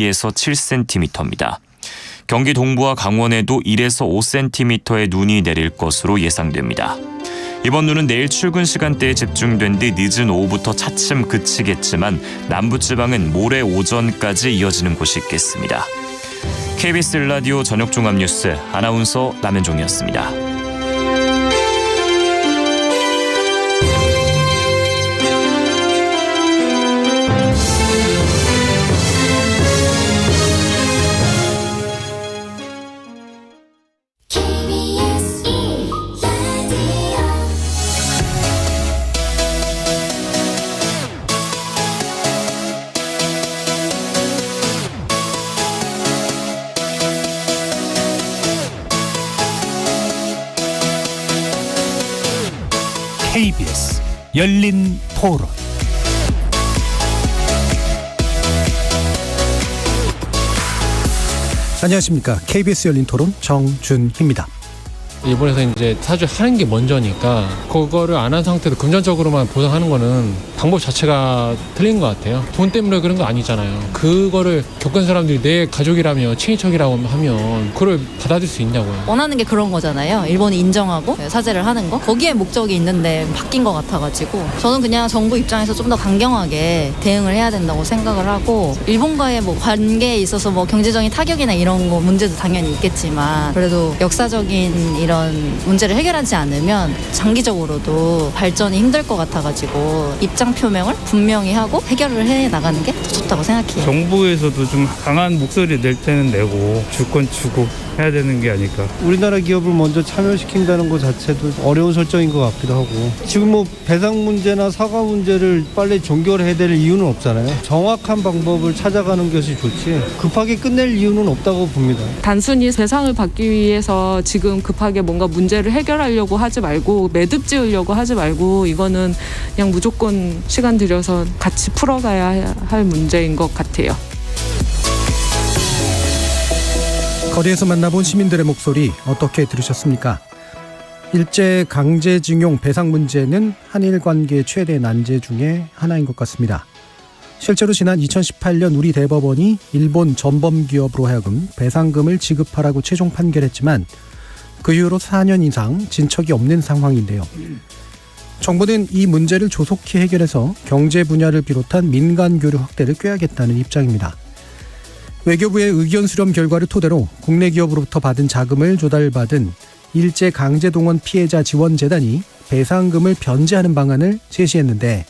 2에서 7cm입니다. 경기 동부와 강원에도 1에서 5cm의 눈이 내릴 것으로 예상됩니다. 이번 눈은 내일 출근 시간대에 집중된 뒤 늦은 오후부터 차츰 그치겠지만 남부지방은 모레 오전까지 이어지는 곳이 있겠습니다. KBS 라디오 저녁종합뉴스 아나운서 남현종이었습니다. KBS 열린 토론. 안녕하십니까. KBS 열린 토론 정준희입니다. 일본에서 이제 사실 하는 게 먼저니까 그거를 안 한 상태로 금전적으로만 보상하는 거는 방법 자체가 틀린 것 같아요. 돈 때문에 그런 거 아니잖아요. 그거를 겪은 사람들이 내 가족이라며 친인척이라고 하면 그걸 받아들일 수 있냐고요. 원하는 게 그런 거잖아요. 일본이 인정하고 사죄를 하는 거. 거기에 목적이 있는데 바뀐 것 같아가지고 저는 그냥 정부 입장에서 좀 더 강경하게 대응을 해야 된다고 생각을 하고, 일본과의 뭐 관계에 있어서 뭐 경제적인 타격이나 이런 거 문제도 당연히 있겠지만 그래도 역사적인 이런 문제를 해결하지 않으면 장기적으로도 발전이 힘들 것 같아가지고 입장 표명을 분명히 하고 해결을 해 나가는 게 더 좋다고 생각해요. 정부에서도 좀 강한 목소리 낼 때는 내고 줄 건 주고 해야 되는 게 아닐까. 우리나라 기업을 먼저 참여시킨다는 것 자체도 어려운 설정인 것 같기도 하고, 지금 뭐 배상 문제나 사과 문제를 빨리 종결해야 될 이유는 없잖아요. 정확한 방법을 찾아가는 것이 좋지 급하게 끝낼 이유는 없다고 봅니다. 단순히 배상을 받기 위해서 지금 급하게 뭔가 문제를 해결하려고 하지 말고, 매듭 지으려고 하지 말고, 이거는 그냥 무조건 시간 들여서 같이 풀어가야 할 문제인 것 같아요. 거리에서 만나본 시민들의 목소리 어떻게 들으셨습니까? 일제 강제징용 배상 문제는 한일 관계의 최대 난제 중에 하나인 것 같습니다. 실제로 지난 2018년 우리 대법원이 일본 전범기업으로 하여금 배상금을 지급하라고 최종 판결했지만 그 이후로 4년 이상 진척이 없는 상황인데요. 정부는 이 문제를 조속히 해결해서 경제 분야를 비롯한 민간 교류 확대를 꾀하겠다는 입장입니다. 외교부의 의견 수렴 결과를 토대로 국내 기업으로부터 받은 자금을 조달받은 일제 강제동원 피해자 지원재단이 배상금을 변제하는 방안을 제시했는데,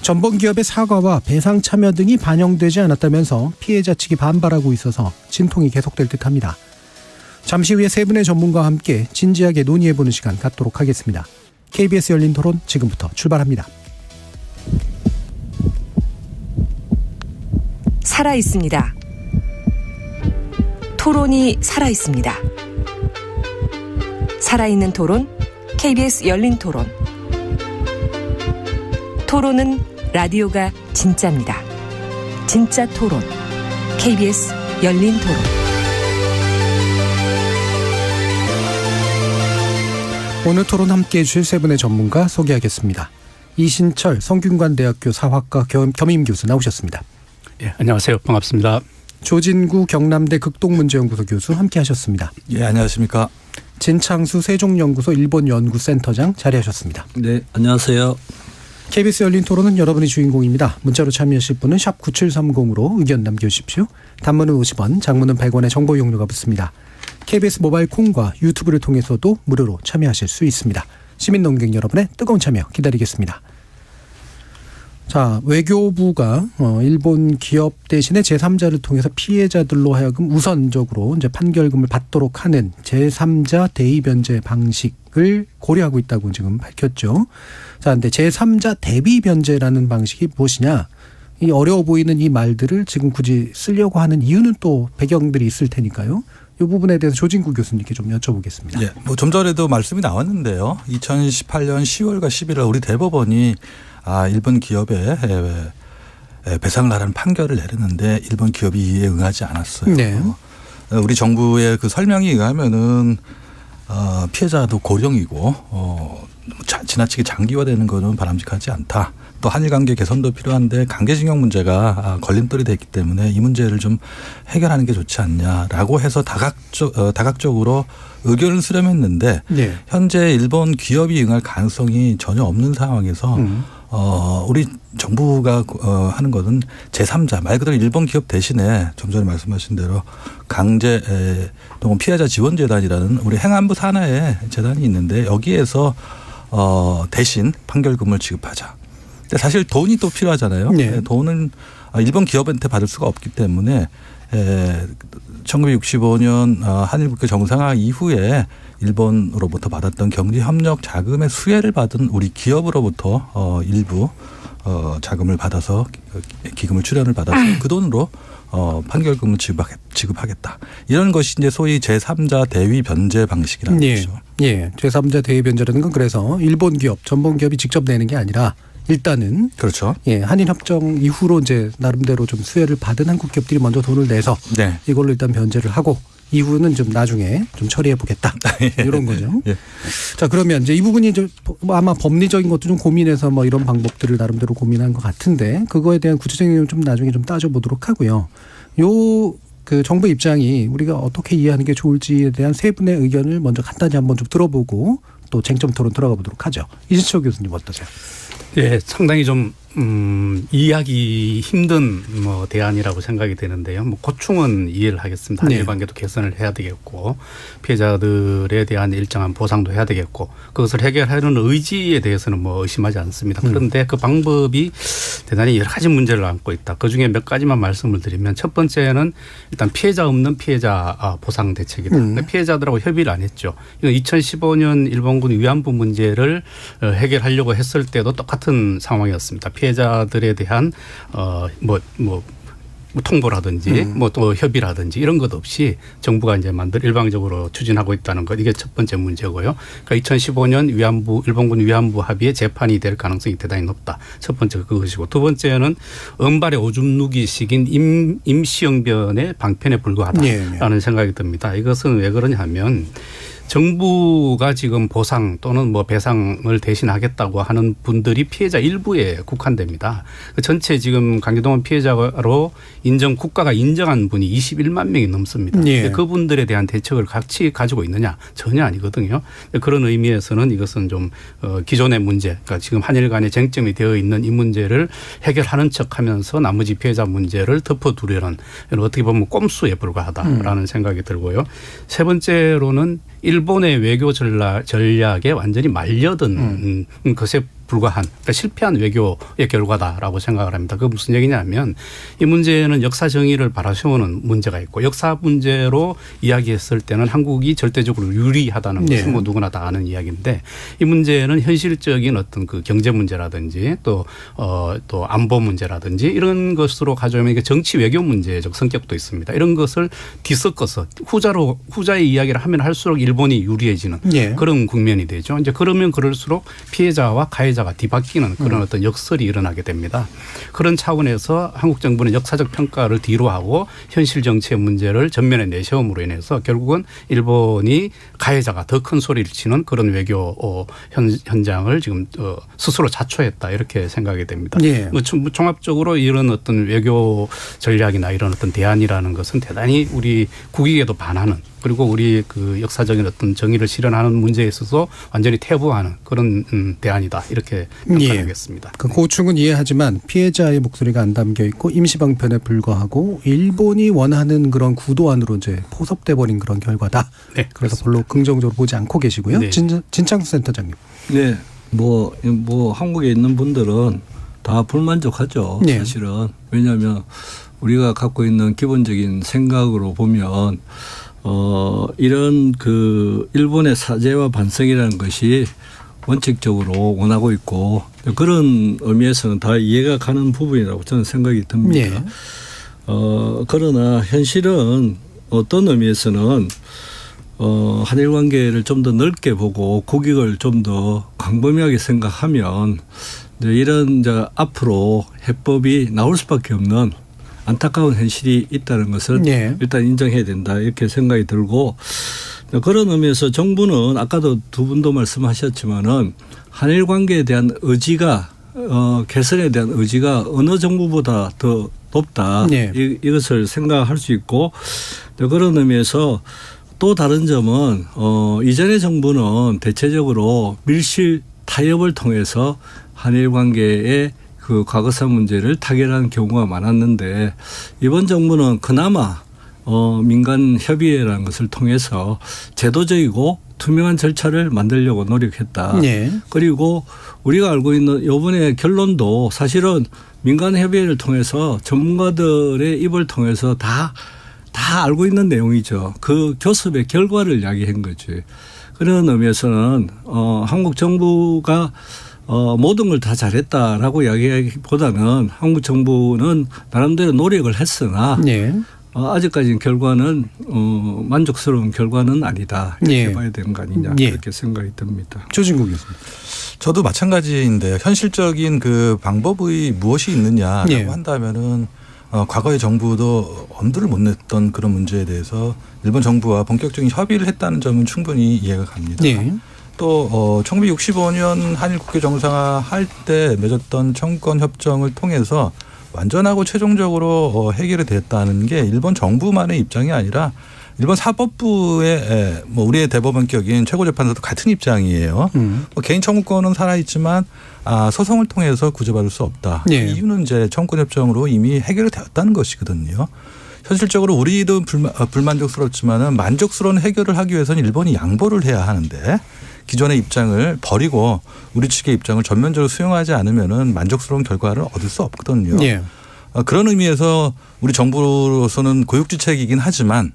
전범기업의 사과와 배상 참여 등이 반영되지 않았다면서 피해자 측이 반발하고 있어서 진통이 계속될 듯합니다. 잠시 후에 세 분의 전문가와 함께 진지하게 논의해보는 시간 갖도록 하겠습니다. KBS 열린 토론 지금부터 출발합니다. 살아있습니다. 토론이 살아있습니다. 살아있는 토론, KBS 열린 토론. 토론은 라디오가 진짜입니다. 진짜 토론, KBS 열린 토론. 오늘 토론 함께해 주실 세 분의 전문가 소개하겠습니다. 이신철 성균관대학교 사학과 겸임 교수 나오셨습니다. 예, 안녕하세요. 반갑습니다. 조진구 경남대 극동문제연구소 교수 함께하셨습니다. 예, 안녕하십니까. 진창수 세종연구소 일본연구센터장 자리하셨습니다. 네, 안녕하세요. KBS 열린 토론은 여러분이 주인공입니다. 문자로 참여하실 분은 샵 9730으로 의견 남겨주십시오. 단문은 50원, 장문은 100원의 정보 이용료가 붙습니다. KBS 모바일 콩과 유튜브를 통해서도 무료로 참여하실 수 있습니다. 시민 농객 여러분의 뜨거운 참여 기다리겠습니다. 자, 외교부가 일본 기업 대신에 제3자를 통해서 피해자들로 하여금 우선적으로 이제 판결금을 받도록 하는 제3자 대의 변제 방식을 고려하고 있다고 지금 밝혔죠. 자, 근데 제3자 대비 변제라는 방식이 무엇이냐? 이 어려워 보이는 이 말들을 지금 굳이 쓰려고 하는 이유는 또 배경들이 있을 테니까요. 이 부분에 대해서 조진구 교수님께 좀 여쭤보겠습니다. 예, 뭐 좀 전에도 말씀이 나왔는데요. 2018년 10월과 11월 우리 대법원이 일본 기업에 배상을 하라는 판결을 내렸는데 일본 기업이 이에 응하지 않았어요. 네. 우리 정부의 그 설명에 의하면은 피해자도 고령이고 지나치게 장기화되는 것은 바람직하지 않다. 또 한일 관계 개선도 필요한데 강제징용 문제가 걸림돌이 됐기 때문에 이 문제를 좀 해결하는 게 좋지 않냐라고 해서 다각적으로 의견을 수렴했는데 네. 현재 일본 기업이 응할 가능성이 전혀 없는 상황에서 우리 정부가 하는 것은 제3자 말 그대로 일본 기업 대신에 좀 전에 말씀하신 대로 강제 동원 피해자 지원재단이라는 우리 행안부 산하에 재단이 있는데 여기에서 대신 판결금을 지급하자. 근데 사실 돈이 또 필요하잖아요. 네. 돈은 일본 기업한테 받을 수가 없기 때문에 1965년 한일 국교 정상화 이후에 일본으로부터 받았던 경제협력 자금의 수혜를 받은 우리 기업으로부터 일부 자금을 받아서 기금을 출연을 받아서 그 돈으로 판결금을 지급하겠다. 이런 것이 이제 소위 제3자 대위 변제 방식이라는 거죠. 예, 제3자 대위 변제라는 건 그래서 일본 기업, 전범 기업이 직접 내는 게 아니라 일단은 그렇죠. 예, 한일 협정 이후로 이제 나름대로 좀 수혜를 받은 한국 기업들이 먼저 돈을 내서 네. 이걸로 일단 변제를 하고 이후는 좀 나중에 좀 처리해 보겠다 이런 거죠. 예. 자, 그러면 이제 이 부분이 좀 아마 법리적인 것도 좀 고민해서 뭐 이런 방법들을 나름대로 고민한 것 같은데 그거에 대한 구체적인 내용 좀 나중에 좀 따져보도록 하고요. 그 정부 입장이 우리가 어떻게 이해하는 게 좋을지에 대한 세 분의 의견을 먼저 간단히 한번 좀 들어보고 또 쟁점 토론 들어가 보도록 하죠. 이진철 교수님 어떠세요? 네, 상당히 좀 이해하기 힘든 대안이라고 생각이 되는데요. 고충은 이해를 하겠습니다. 한일 관계도 개선을 해야 되겠고 피해자들에 대한 일정한 보상도 해야 되겠고 그것을 해결하려는 의지에 대해서는 의심하지 않습니다. 그런데 그 방법이 대단히 여러 가지 문제를 안고 있다. 그중에 몇 가지만 말씀을 드리면 첫 번째는 일단 피해자 없는 피해자 보상 대책이다. 피해자들하고 협의를 안 했죠. 이건 2015년 일본군 위안부 문제를 해결하려고 했을 때도 똑같은 상황이었습니다. 피해자들에 대한 통보라든지 또 협의라든지 이런 것 없이 정부가 이제 일방적으로 추진하고 있다는 것 이게 첫 번째 문제고요. 그러니까 2015년 일본군 위안부 합의의 재판이 될 가능성이 대단히 높다. 첫 번째가 그것이고 두 번째는 은발의 오줌 누기식인 임시영변의 방편에 불과하다라는 생각이 듭니다. 이것은 왜 그러냐 하면 정부가 지금 보상 또는 배상을 대신하겠다고 하는 분들이 피해자 일부에 국한됩니다. 그 전체 지금 강제동원 피해자로 국가가 인정한 분이 21만 명이 넘습니다. 예. 그분들에 대한 대책을 같이 가지고 있느냐 전혀 아니거든요. 그런 의미에서는 이것은 좀 기존의 문제, 그러니까 지금 한일 간의 쟁점이 되어 있는 이 문제를 해결하는 척하면서 나머지 피해자 문제를 덮어두려는 어떻게 보면 꼼수에 불과하다라는 생각이 들고요. 세 번째로는 일본의 외교 전략에 완전히 말려든 것에 불과한 그러니까 실패한 외교의 결과다라고 생각을 합니다. 그게 무슨 얘기냐면 이 문제는 역사 정의를 바라세우는 문제가 있고 역사 문제로 이야기했을 때는 한국이 절대적으로 유리하다는 것은 누구나 다 아는 이야기인데 이 문제는 현실적인 어떤 그 경제 문제라든지 또 안보 문제라든지 이런 것으로 가져오면 이게 정치 외교 문제적 성격도 있습니다. 이런 것을 뒤섞어서 후자의 이야기를 하면 할수록 일본이 유리해지는 그런 국면이 되죠. 이제 그러면 그럴수록 피해자와 가해자가 뒤바뀌는 그런 어떤 역설이 일어나게 됩니다. 그런 차원에서 한국 정부는 역사적 평가를 뒤로 하고 현실 정치의 문제를 전면에 내세움으로 인해서 결국은 일본이 가해자가 더 큰 소리를 치는 그런 외교 현장을 지금 스스로 자초했다 이렇게 생각이 됩니다. 종합적으로 이런 어떤 외교 전략이나 이런 어떤 대안이라는 것은 대단히 우리 국익에도 반하는 그리고 우리 그 역사적인 어떤 정의를 실현하는 문제에 있어서 완전히 퇴보하는 그런 대안이다 이렇게 평가하겠습니다. 그 고충은 이해하지만 피해자의 목소리가 안 담겨 있고 임시방편에 불과하고 일본이 원하는 그런 구도 안으로 이제 포섭돼 버린 그런 결과다. 네, 그래서 별로 긍정적으로 보지 않고 계시고요. 네. 진창수 센터장님. 네, 한국에 있는 분들은 다 불만족하죠. 사실은 왜냐하면 우리가 갖고 있는 기본적인 생각으로 보면. 이런 그 일본의 사죄와 반성이라는 것이 원칙적으로 원하고 있고 그런 의미에서는 다 이해가 가는 부분이라고 저는 생각이 듭니다. 그러나 현실은 어떤 의미에서는 한일 관계를 좀 더 넓게 보고 국익을 좀 더 광범위하게 생각하면 이런 앞으로 해법이 나올 수밖에 없는 안타까운 현실이 있다는 것을 일단 인정해야 된다 이렇게 생각이 들고 그런 의미에서 정부는 아까도 두 분도 말씀하셨지만은 한일 관계에 대한 의지가 개선에 대한 의지가 어느 정부보다 더 높다. 네. 이것을 생각할 수 있고 그런 의미에서 또 다른 점은 이전의 정부는 대체적으로 밀실 타협을 통해서 한일 관계의 그 과거사 문제를 타결하는 경우가 많았는데 이번 정부는 그나마 민간 협의회라는 것을 통해서 제도적이고 투명한 절차를 만들려고 노력했다. 네. 그리고 우리가 알고 있는 이번에 결론도 사실은 민간 협의회를 통해서 전문가들의 입을 통해서 다 알고 있는 내용이죠. 그 교섭의 결과를 이야기한 거지. 그런 의미에서는 한국 정부가 모든 걸 다 잘했다라고 이야기하기보다는 한국 정부는 나름대로 노력을 했으나 네. 아직까지는 결과는 만족스러운 결과는 아니다. 이렇게 네. 봐야 되는 거 아니냐 네. 그렇게 생각이 듭니다. 조진국 교수님. 저도 마찬가지인데 현실적인 그 방법이 무엇이 있느냐라고 네. 한다면은 과거의 정부도 엄두를 못 냈던 그런 문제에 대해서 일본 정부와 본격적인 협의를 했다는 점은 충분히 이해가 갑니다. 네. 또 1965년 한일 국교 정상화 할 때 맺었던 청구권 협정을 통해서 완전하고 최종적으로 해결이 됐다는 게 일본 정부만의 입장이 아니라 일본 사법부의 우리의 대법원격인 최고재판소도 같은 입장이에요. 개인 청구권은 살아있지만 소송을 통해서 구제받을 수 없다. 네. 이유는 이제 청구권 협정으로 이미 해결이 되었다는 것이거든요. 현실적으로 우리도 불만족스럽지만은 만족스러운 해결을 하기 위해서는 일본이 양보를 해야 하는데 기존의 입장을 버리고 우리 측의 입장을 전면적으로 수용하지 않으면은 만족스러운 결과를 얻을 수 없거든요. 네. 그런 의미에서 우리 정부로서는 고육지책이긴 하지만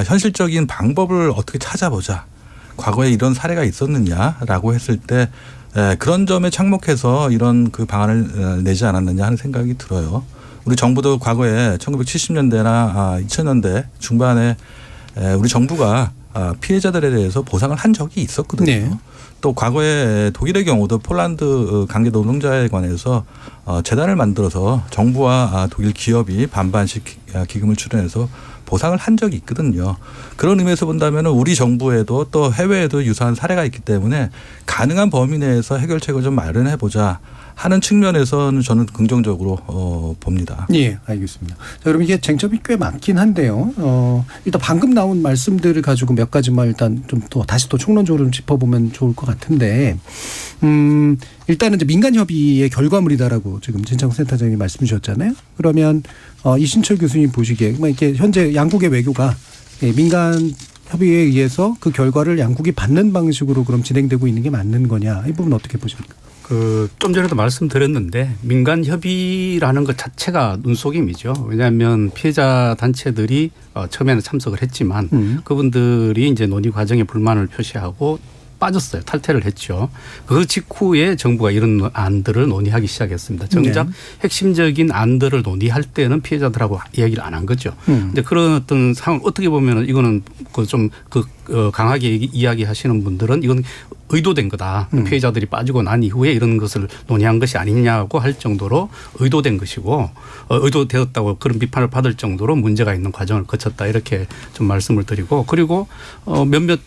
현실적인 방법을 어떻게 찾아보자. 과거에 이런 사례가 있었느냐라고 했을 때 그런 점에 착목해서 이런 그 방안을 내지 않았느냐 하는 생각이 들어요. 우리 정부도 과거에 1970년대나 2000년대 중반에 우리 정부가 피해자들에 대해서 보상을 한 적이 있었거든요. 네. 또 과거에 독일의 경우도 폴란드 강제 노동자에 관해서 재단을 만들어서 정부와 독일 기업이 반반씩 기금을 출연해서 보상을 한 적이 있거든요. 그런 의미에서 본다면 우리 정부에도 또 해외에도 유사한 사례가 있기 때문에 가능한 범위 내에서 해결책을 좀 마련해 보자 하는 측면에서는 저는 긍정적으로 봅니다. 예, 알겠습니다. 자, 그럼 이게 쟁점이 꽤 많긴 한데요. 일단 방금 나온 말씀들을 가지고 몇 가지만 일단 좀 또 다시 또 총론적으로 좀 짚어보면 좋을 것 같은데, 일단은 이제 민간 협의의 결과물이다라고 지금 진창훈 센터장님 말씀 주셨잖아요. 그러면 이신철 교수님 보시기에 이렇게 현재 양국의 외교가 민간 협의에 의해서 그 결과를 양국이 받는 방식으로 그럼 진행되고 있는 게 맞는 거냐, 이 부분 어떻게 보십니까? 좀 전에도 말씀드렸는데 민간 협의라는 것 자체가 눈속임이죠. 왜냐하면 피해자 단체들이 처음에는 참석을 했지만 그분들이 이제 논의 과정에 불만을 표시하고 빠졌어요. 탈퇴를 했죠. 그 직후에 정부가 이런 안들을 논의하기 시작했습니다. 정작 핵심적인 안들을 논의할 때는 피해자들하고 얘기를 안 한 거죠. 근데 그런 어떤 상황 어떻게 보면 이거는 좀 강하게 이야기하시는 분들은 이건 의도된 거다. 피해자들이 빠지고 난 이후에 이런 것을 논의한 것이 아니냐고 할 정도로 의도된 것이고 의도되었다고 그런 비판을 받을 정도로 문제가 있는 과정을 거쳤다. 이렇게 좀 말씀을 드리고 그리고 몇몇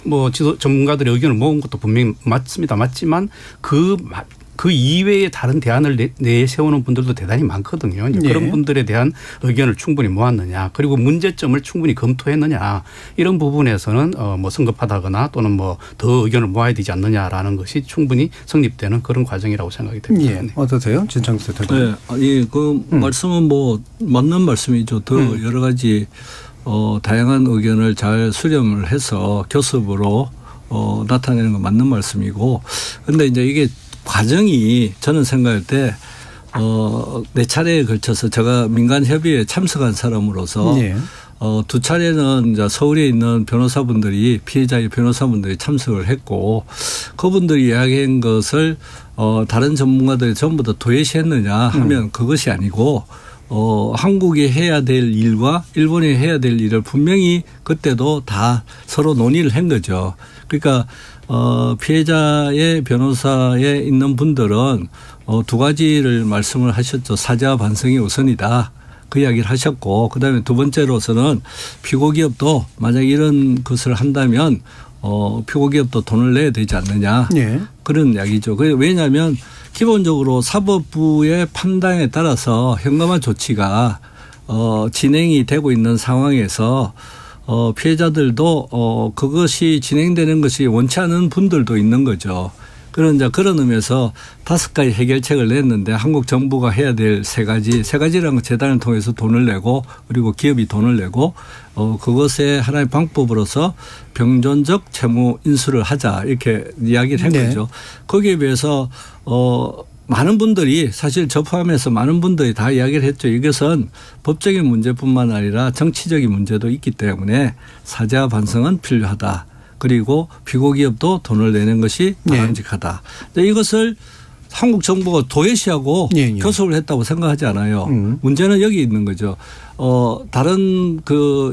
전문가들의 의견을 모은 것도 분명히 맞습니다. 맞지만 그 이외에 다른 대안을 내세우는 분들도 대단히 많거든요. 이제 그런 분들에 대한 의견을 충분히 모았느냐, 그리고 문제점을 충분히 검토했느냐, 이런 부분에서는 성급하다거나 또는 더 의견을 모아야 되지 않느냐라는 것이 충분히 성립되는 그런 과정이라고 생각이 됩니다. 예. 어떠세요? 진창훈 센터장님. 네. 아니, 말씀은 맞는 말씀이죠. 더 여러 가지 다양한 의견을 잘 수렴을 해서 교섭으로 나타내는 건 맞는 말씀이고, 근데 이제 이게 과정이 저는 생각할 때 네 차례에 걸쳐서 제가 민간협의회에 참석한 사람으로서 두 차례는 이제 서울에 있는 변호사분들이 피해자의 변호사분들이 참석을 했고 그분들이 이야기한 것을 다른 전문가들이 전부 다 도외시했느냐 하면 그것이 아니고 한국이 해야 될 일과 일본이 해야 될 일을 분명히 그때도 다 서로 논의를 한 거죠. 그러니까 피해자의 변호사에 있는 분들은 두 가지를 말씀을 하셨죠. 사죄와 반성이 우선이다. 그 이야기를 하셨고 그다음에 두 번째로서는 피고 기업도 만약 이런 것을 한다면 피고 기업도 돈을 내야 되지 않느냐 예. 그런 이야기죠. 왜냐하면 기본적으로 사법부의 판단에 따라서 현금화 조치가 진행이 되고 있는 상황에서 피해자들도 그것이 진행되는 것이 원치 않은 분들도 있는 거죠. 그런 의미에서 5가지 해결책을 냈는데 한국 정부가 해야 될 3가지라는 건 재단을 통해서 돈을 내고 그리고 기업이 돈을 내고 그것의 하나의 방법으로서 병존적 채무 인수를 하자 이렇게 이야기를 한 거죠. 거기에 비해서 많은 분들이 사실 저 포함해서 많은 분들이 다 이야기를 했죠. 이것은 법적인 문제뿐만 아니라 정치적인 문제도 있기 때문에 사죄와 반성은 필요하다. 그리고 피고 기업도 돈을 내는 것이 바람직하다. 이것을 한국 정부가 도외시하고 교섭을 했다고 생각하지 않아요. 문제는 여기 있는 거죠. 다른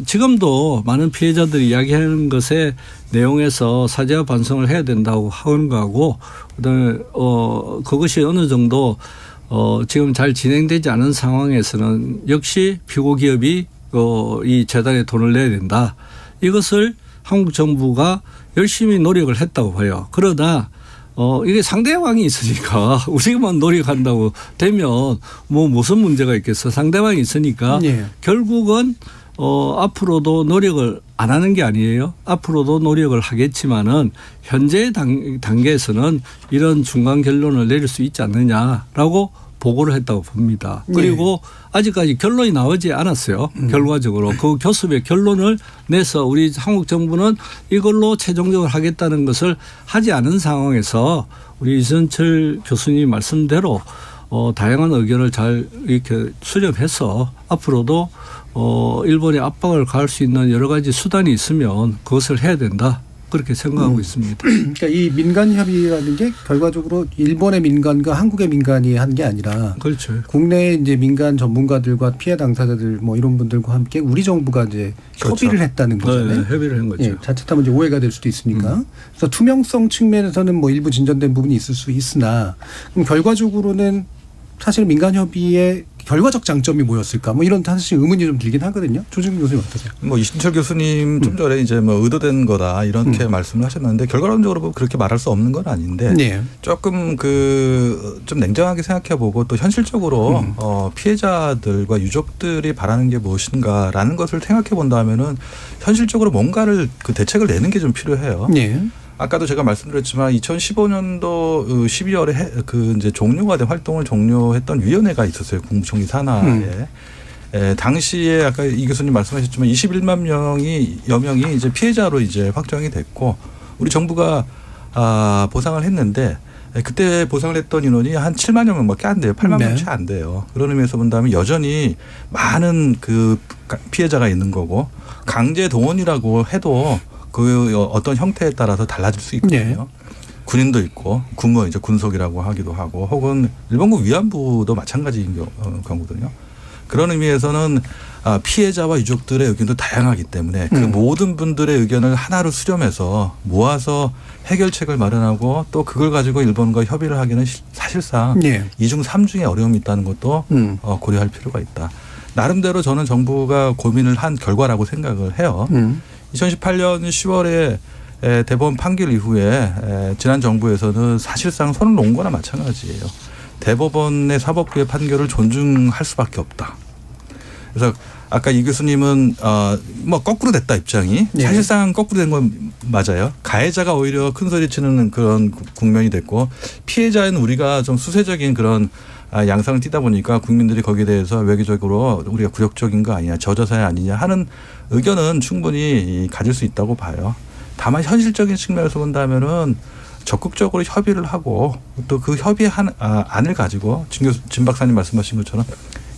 지금도 많은 피해자들이 이야기하는 것의 내용에서 사죄와 반성을 해야 된다고 하는 거하고 그다음에 그것이 어느 정도 지금 잘 진행되지 않은 상황에서는 역시 피고 기업이 이 재단에 돈을 내야 된다. 이것을 한국 정부가 열심히 노력을 했다고 봐요. 그러다 이게 상대방이 있으니까 우리만 노력한다고 되면 뭐 무슨 문제가 있겠어. 상대방이 있으니까 결국은 앞으로도 노력을 안 하는 게 아니에요. 앞으로도 노력을 하겠지만은 현재 단계에서는 이런 중간 결론을 내릴 수 있지 않느냐라고 보고를 했다고 봅니다. 그리고 아직까지 결론이 나오지 않았어요. 결과적으로. 그 교섭의 결론을 내서 우리 한국 정부는 이걸로 최종적으로 하겠다는 것을 하지 않은 상황에서 우리 이선철 교수님 말씀대로 다양한 의견을 잘 이렇게 수렴해서 앞으로도 일본에 압박을 가할 수 있는 여러 가지 수단이 있으면 그것을 해야 된다. 그렇게 생각하고 있습니다. 그러니까 이 민간 협의라는 게 결과적으로 일본의 민간과 한국의 민간이 한 게 아니라 그렇죠. 국내 이제 민간 전문가들과 피해 당사자들 뭐 이런 분들과 함께 우리 정부가 이제 협의를 했다는 거잖아요. 네, 협의를 한 거죠. 자칫하면 이제 오해가 될 수도 있으니까. 그래서 투명성 측면에서는 뭐 일부 진전된 부분이 있을 수 있으나 그럼 결과적으로는 사실 민간 협의의 결과적 장점이 뭐였을까? 뭐 이런 사실 의문이 좀 들긴 하거든요. 조진국 교수님 어떠세요? 뭐 이신철 교수님 좀 전에 이제 뭐 의도된 거다 이렇게 말씀을 하셨는데 결과론적으로 그렇게 말할 수 없는 건 아닌데 조금 좀 냉정하게 생각해보고 또 현실적으로 피해자들과 유족들이 바라는 게 무엇인가라는 것을 생각해 본다면은 현실적으로 뭔가를 대책을 내는 게 좀 필요해요. 아까도 제가 말씀드렸지만 2015년도 12월에 이제 종료가 된 활동을 종료했던 위원회가 있었어요. 국무총리 산하에. 당시에 아까 이 교수님 말씀하셨지만 21만 여명이 이제 피해자로 이제 확정이 됐고 우리 정부가 보상을 했는데 그때 보상을 했던 인원이 한 7만여 명밖에 안 돼요. 8만 명 채 안 돼요. 그런 의미에서 본다면 여전히 많은 피해자가 있는 거고 강제 동원이라고 해도 어떤 형태에 따라서 달라질 수 있거든요. 군인도 있고 군무 이제 군속이라고 하기도 하고 혹은 일본군 위안부도 마찬가지인 경우거든요. 그런 의미에서는 피해자와 유족들의 의견도 다양하기 때문에 그 모든 분들의 의견을 하나로 수렴해서 모아서 해결책을 마련하고 또 그걸 가지고 일본과 협의를 하기는 사실상 2중 3중의 어려움이 있다는 것도 고려할 필요가 있다. 나름대로 저는 정부가 고민을 한 결과라고 생각을 해요. 2018년 10월에 대법원 판결 이후에 지난 정부에서는 사실상 손을 놓은 거나 마찬가지예요. 대법원의 사법부의 판결을 존중할 수밖에 없다. 그래서 아까 이 교수님은 뭐 거꾸로 됐다 입장이 사실상 거꾸로 된 건 맞아요. 가해자가 오히려 큰 소리 치는 그런 국면이 됐고 피해자인 우리가 좀 수세적인 그런 양상을 띠다 보니까 국민들이 거기에 대해서 외교적으로 우리가 굴욕적인 거 아니냐 저자사회 아니냐 하는 의견은 충분히 가질 수 있다고 봐요. 다만 현실적인 측면에서 본다면은 적극적으로 협의를 하고 또 그 협의 안을 가지고 진 박사님 말씀하신 것처럼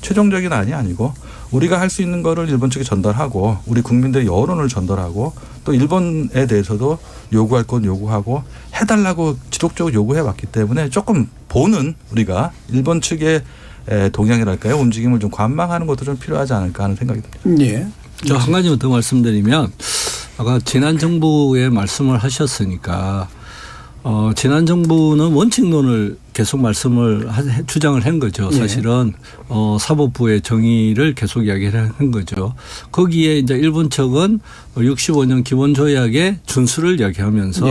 최종적인 안이 아니고 우리가 할 수 있는 거를 일본 측에 전달하고 우리 국민들의 여론을 전달하고 또 일본에 대해서도 요구할 건 요구하고 해달라고 지속적으로 요구해 왔기 때문에 조금 보는 우리가 일본 측의 동향이랄까요 움직임을 좀 관망하는 것도 좀 필요하지 않을까 하는 생각이 듭니다. 저 한 가지만 더 말씀드리면 아까 지난 정부의 말씀을 하셨으니까 지난 정부는 원칙론을 계속 주장을 한 거죠. 사실은 사법부의 정의를 계속 이야기를 한 거죠. 거기에 이제 일본 측은 65년 기본조약의 준수를 이야기하면서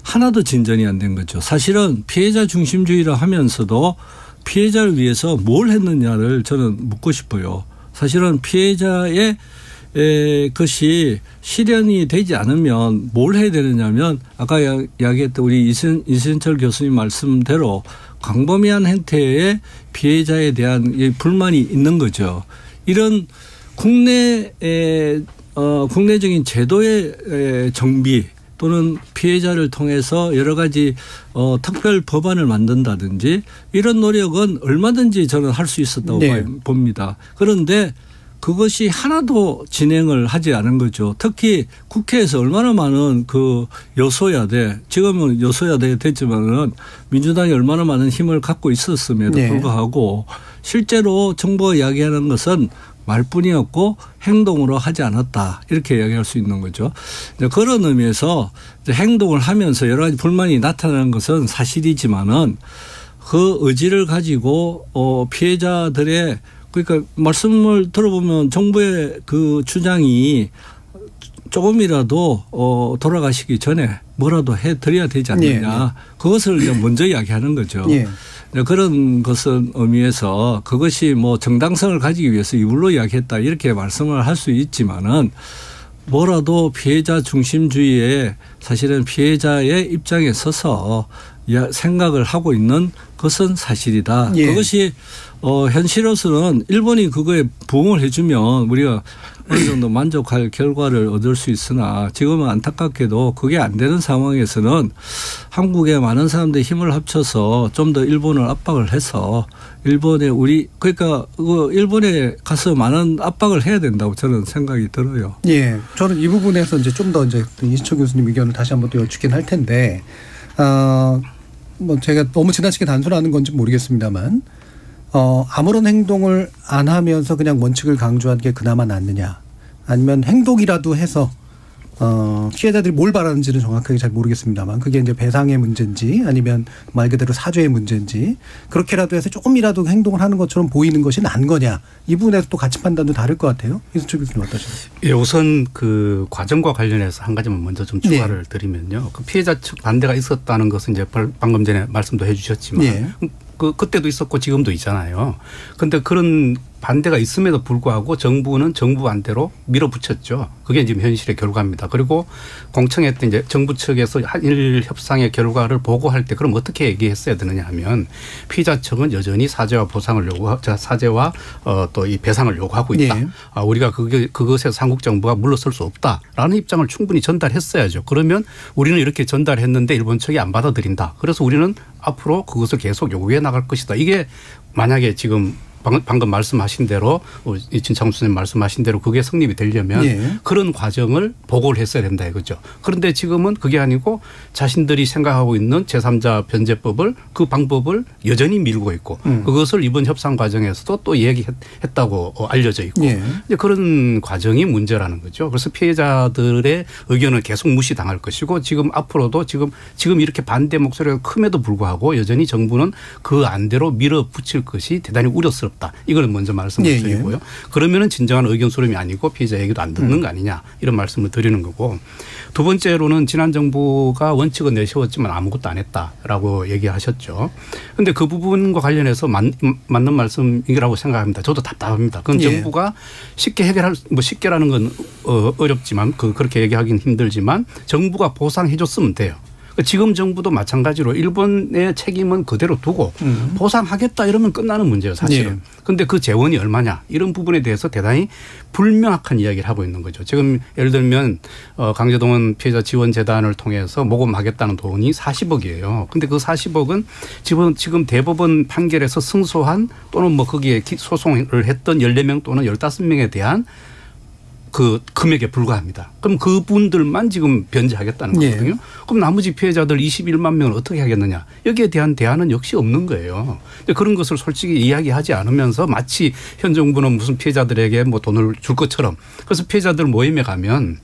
하나도 진전이 안 된 거죠. 사실은 피해자 중심주의를 하면서도 피해자를 위해서 뭘 했느냐를 저는 묻고 싶어요. 사실은 피해자의 것이 실현이 되지 않으면 뭘 해야 되느냐면 아까 이야기했던 우리 이순철 교수님 말씀대로 광범위한 형태의 피해자에 대한 불만이 있는 거죠. 이런 국내적인 제도의 정비 또는 피해자를 통해서 여러 가지 특별 법안을 만든다든지 이런 노력은 얼마든지 저는 할 수 있었다고 봅니다. 그런데 그것이 하나도 진행을 하지 않은 거죠. 특히 국회에서 얼마나 많은 여소야대, 지금은 여소야대 됐지만은 민주당이 얼마나 많은 힘을 갖고 있었음에도 불구하고 실제로 정부가 이야기하는 것은 말뿐이었고 행동으로 하지 않았다. 이렇게 이야기할 수 있는 거죠. 그런 의미에서 행동을 하면서 여러 가지 불만이 나타나는 것은 사실이지만은 그 의지를 가지고 피해자들의 그러니까 말씀을 들어보면 정부의 그 주장이 조금이라도 돌아가시기 전에 뭐라도 해드려야 되지 않느냐. 그것을 먼저 이야기하는 거죠. 그런 것은 의미에서 그것이 뭐 정당성을 가지기 위해서 이불로 이야기했다 이렇게 말씀을 할 수 있지만은 뭐라도 피해자 중심주의에 사실은 피해자의 입장에 서서 생각을 하고 있는 것은 사실이다. 그것이 현실로서는 일본이 그거에 부응을 해주면 우리가 어느 정도 만족할 결과를 얻을 수 있으나 지금은 안타깝게도 그게 안 되는 상황에서는 한국의 많은 사람들이 힘을 합쳐서 좀 더 일본을 압박을 해서 일본에 그러니까 일본에 가서 많은 압박을 해야 된다고 저는 생각이 들어요. 저는 이 부분에서 좀 더 이순철 교수님 의견을 다시 한번 또 여쭙긴 할 텐데 뭐 제가 너무 지나치게 단순하는 건지 모르겠습니다만 아무런 행동을 안 하면서 그냥 원칙을 강조하는 게 그나마 낫느냐 아니면 행동이라도 해서 피해자들이 뭘 바라는지는 정확하게 잘 모르겠습니다만 그게 이제 배상의 문제인지 아니면 말 그대로 사죄의 문제인지 그렇게라도 해서 조금이라도 행동을 하는 것처럼 보이는 것이 난 거냐 이 부분에서 또 가치 판단도 다를 것 같아요. 이순철 교수님 어떠십니까? 우선 그 과정과 관련해서 한 가지만 먼저 좀 추가를 드리면요. 그 피해자 측 반대가 있었다는 것은 이제 방금 전에 말씀도 해 주셨지만 그때도 있었고 지금도 있잖아요. 그런데 그런 반대가 있음에도 불구하고 정부는 정부 반대로 밀어붙였죠. 그게 지금 현실의 결과입니다. 그리고 공청회 때 이제 정부 측에서 한일 협상의 결과를 보고할 때 그럼 어떻게 얘기했어야 되느냐 하면 피해자 측은 여전히 사죄와 보상을 사죄와 또 이 배상을 요구하고 있다. 우리가 그것에서 한국 정부가 물러설 수 없다라는 입장을 충분히 전달했어야죠. 그러면 우리는 이렇게 전달했는데 일본 측이 안 받아들인다. 그래서 우리는 앞으로 그것을 계속 요구해 나갈 것이다. 이게 만약에 지금 방금 말씀하신 대로 이춘창 교수님 말씀하신 대로 그게 성립이 되려면 그런 과정을 보고를 했어야 된다 이거죠. 그런데 지금은 그게 아니고 자신들이 생각하고 있는 제3자 변제법을 그 방법을 여전히 밀고 있고 그것을 이번 협상 과정에서도 또 얘기했다고 알려져 있고 이제 그런 과정이 문제라는 거죠. 그래서 피해자들의 의견을 계속 무시당할 것이고 지금 앞으로도 지금 이렇게 반대 목소리가 큼에도 불구하고 여전히 정부는 그 안대로 밀어붙일 것이 대단히 우려스럽다. 이걸 먼저 말씀을 드리고요. 그러면은 진정한 의견 수렴이 아니고 피해자 얘기도 안 듣는 거 아니냐 이런 말씀을 드리는 거고 두 번째로는 지난 정부가 원칙은 내세웠지만 아무것도 안 했다라고 얘기하셨죠. 그런데 그 부분과 관련해서 맞는 말씀이라고 생각합니다. 저도 답답합니다. 그건 정부가 쉽게 쉽게라는 건 어렵지만 그렇게 얘기하기는 힘들지만 정부가 보상해 줬으면 돼요. 지금 정부도 마찬가지로 일본의 책임은 그대로 두고 보상하겠다 이러면 끝나는 문제예요 사실은. 그런데 그 재원이 얼마냐 이런 부분에 대해서 대단히 불명확한 이야기를 하고 있는 거죠. 지금 예를 들면 강제동원 피해자 지원재단을 통해서 모금하겠다는 돈이 40억이에요. 그런데 그 40억은 지금 대법원 판결에서 승소한 또는 뭐 거기에 소송을 했던 14명 또는 15명에 대한 그 금액에 불과합니다. 그럼 그분들만 지금 변제하겠다는 거거든요. 그럼 나머지 피해자들 21만 명을 어떻게 하겠느냐. 여기에 대한 대안은 역시 없는 거예요. 그런 것을 솔직히 이야기하지 않으면서 마치 현 정부는 무슨 피해자들에게 뭐 돈을 줄 것처럼. 그래서 피해자들 모임에 가면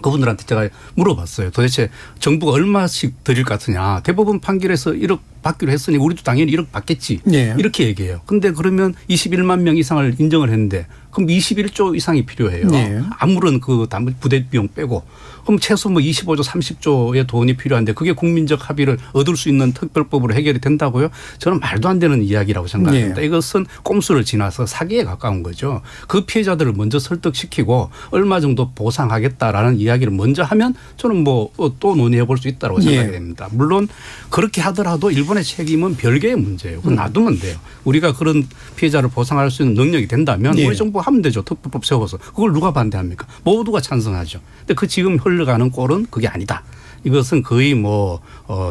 그분들한테 제가 물어봤어요. 도대체 정부가 얼마씩 드릴 것 같으냐. 대법원 판결에서 1억 받기로 했으니 우리도 당연히 1억 받겠지. 네. 이렇게 얘기해요. 근데 그러면 21만 명 이상을 인정을 했는데 그럼 21조 이상이 필요해요. 네. 아무런 그 부대 비용 빼고. 그럼 최소 뭐 25조 30조의 돈이 필요한데 그게 국민적 합의를 얻을 수 있는 특별법으로 해결이 된다고요? 저는 말도 안 되는 이야기라고 생각합니다. 네. 이것은 꼼수를 지나서 사기에 가까운 거죠. 그 피해자들을 먼저 설득시키고 얼마 정도 보상하겠다라는 이야기를 먼저 하면 저는 뭐 또 논의해 볼 수 있다고 생각이 됩니다. 물론 그렇게 하더라도 일본의 책임은 별개의 문제예요. 그건 놔두면 돼요. 우리가 그런 피해자를 보상할 수 있는 능력이 된다면 우리 정부가 하면 되죠. 특별법 세워서. 그걸 누가 반대합니까? 모두가 찬성하죠. 근데 그 지금 흘러가는 꼴은 그게 아니다. 이것은 거의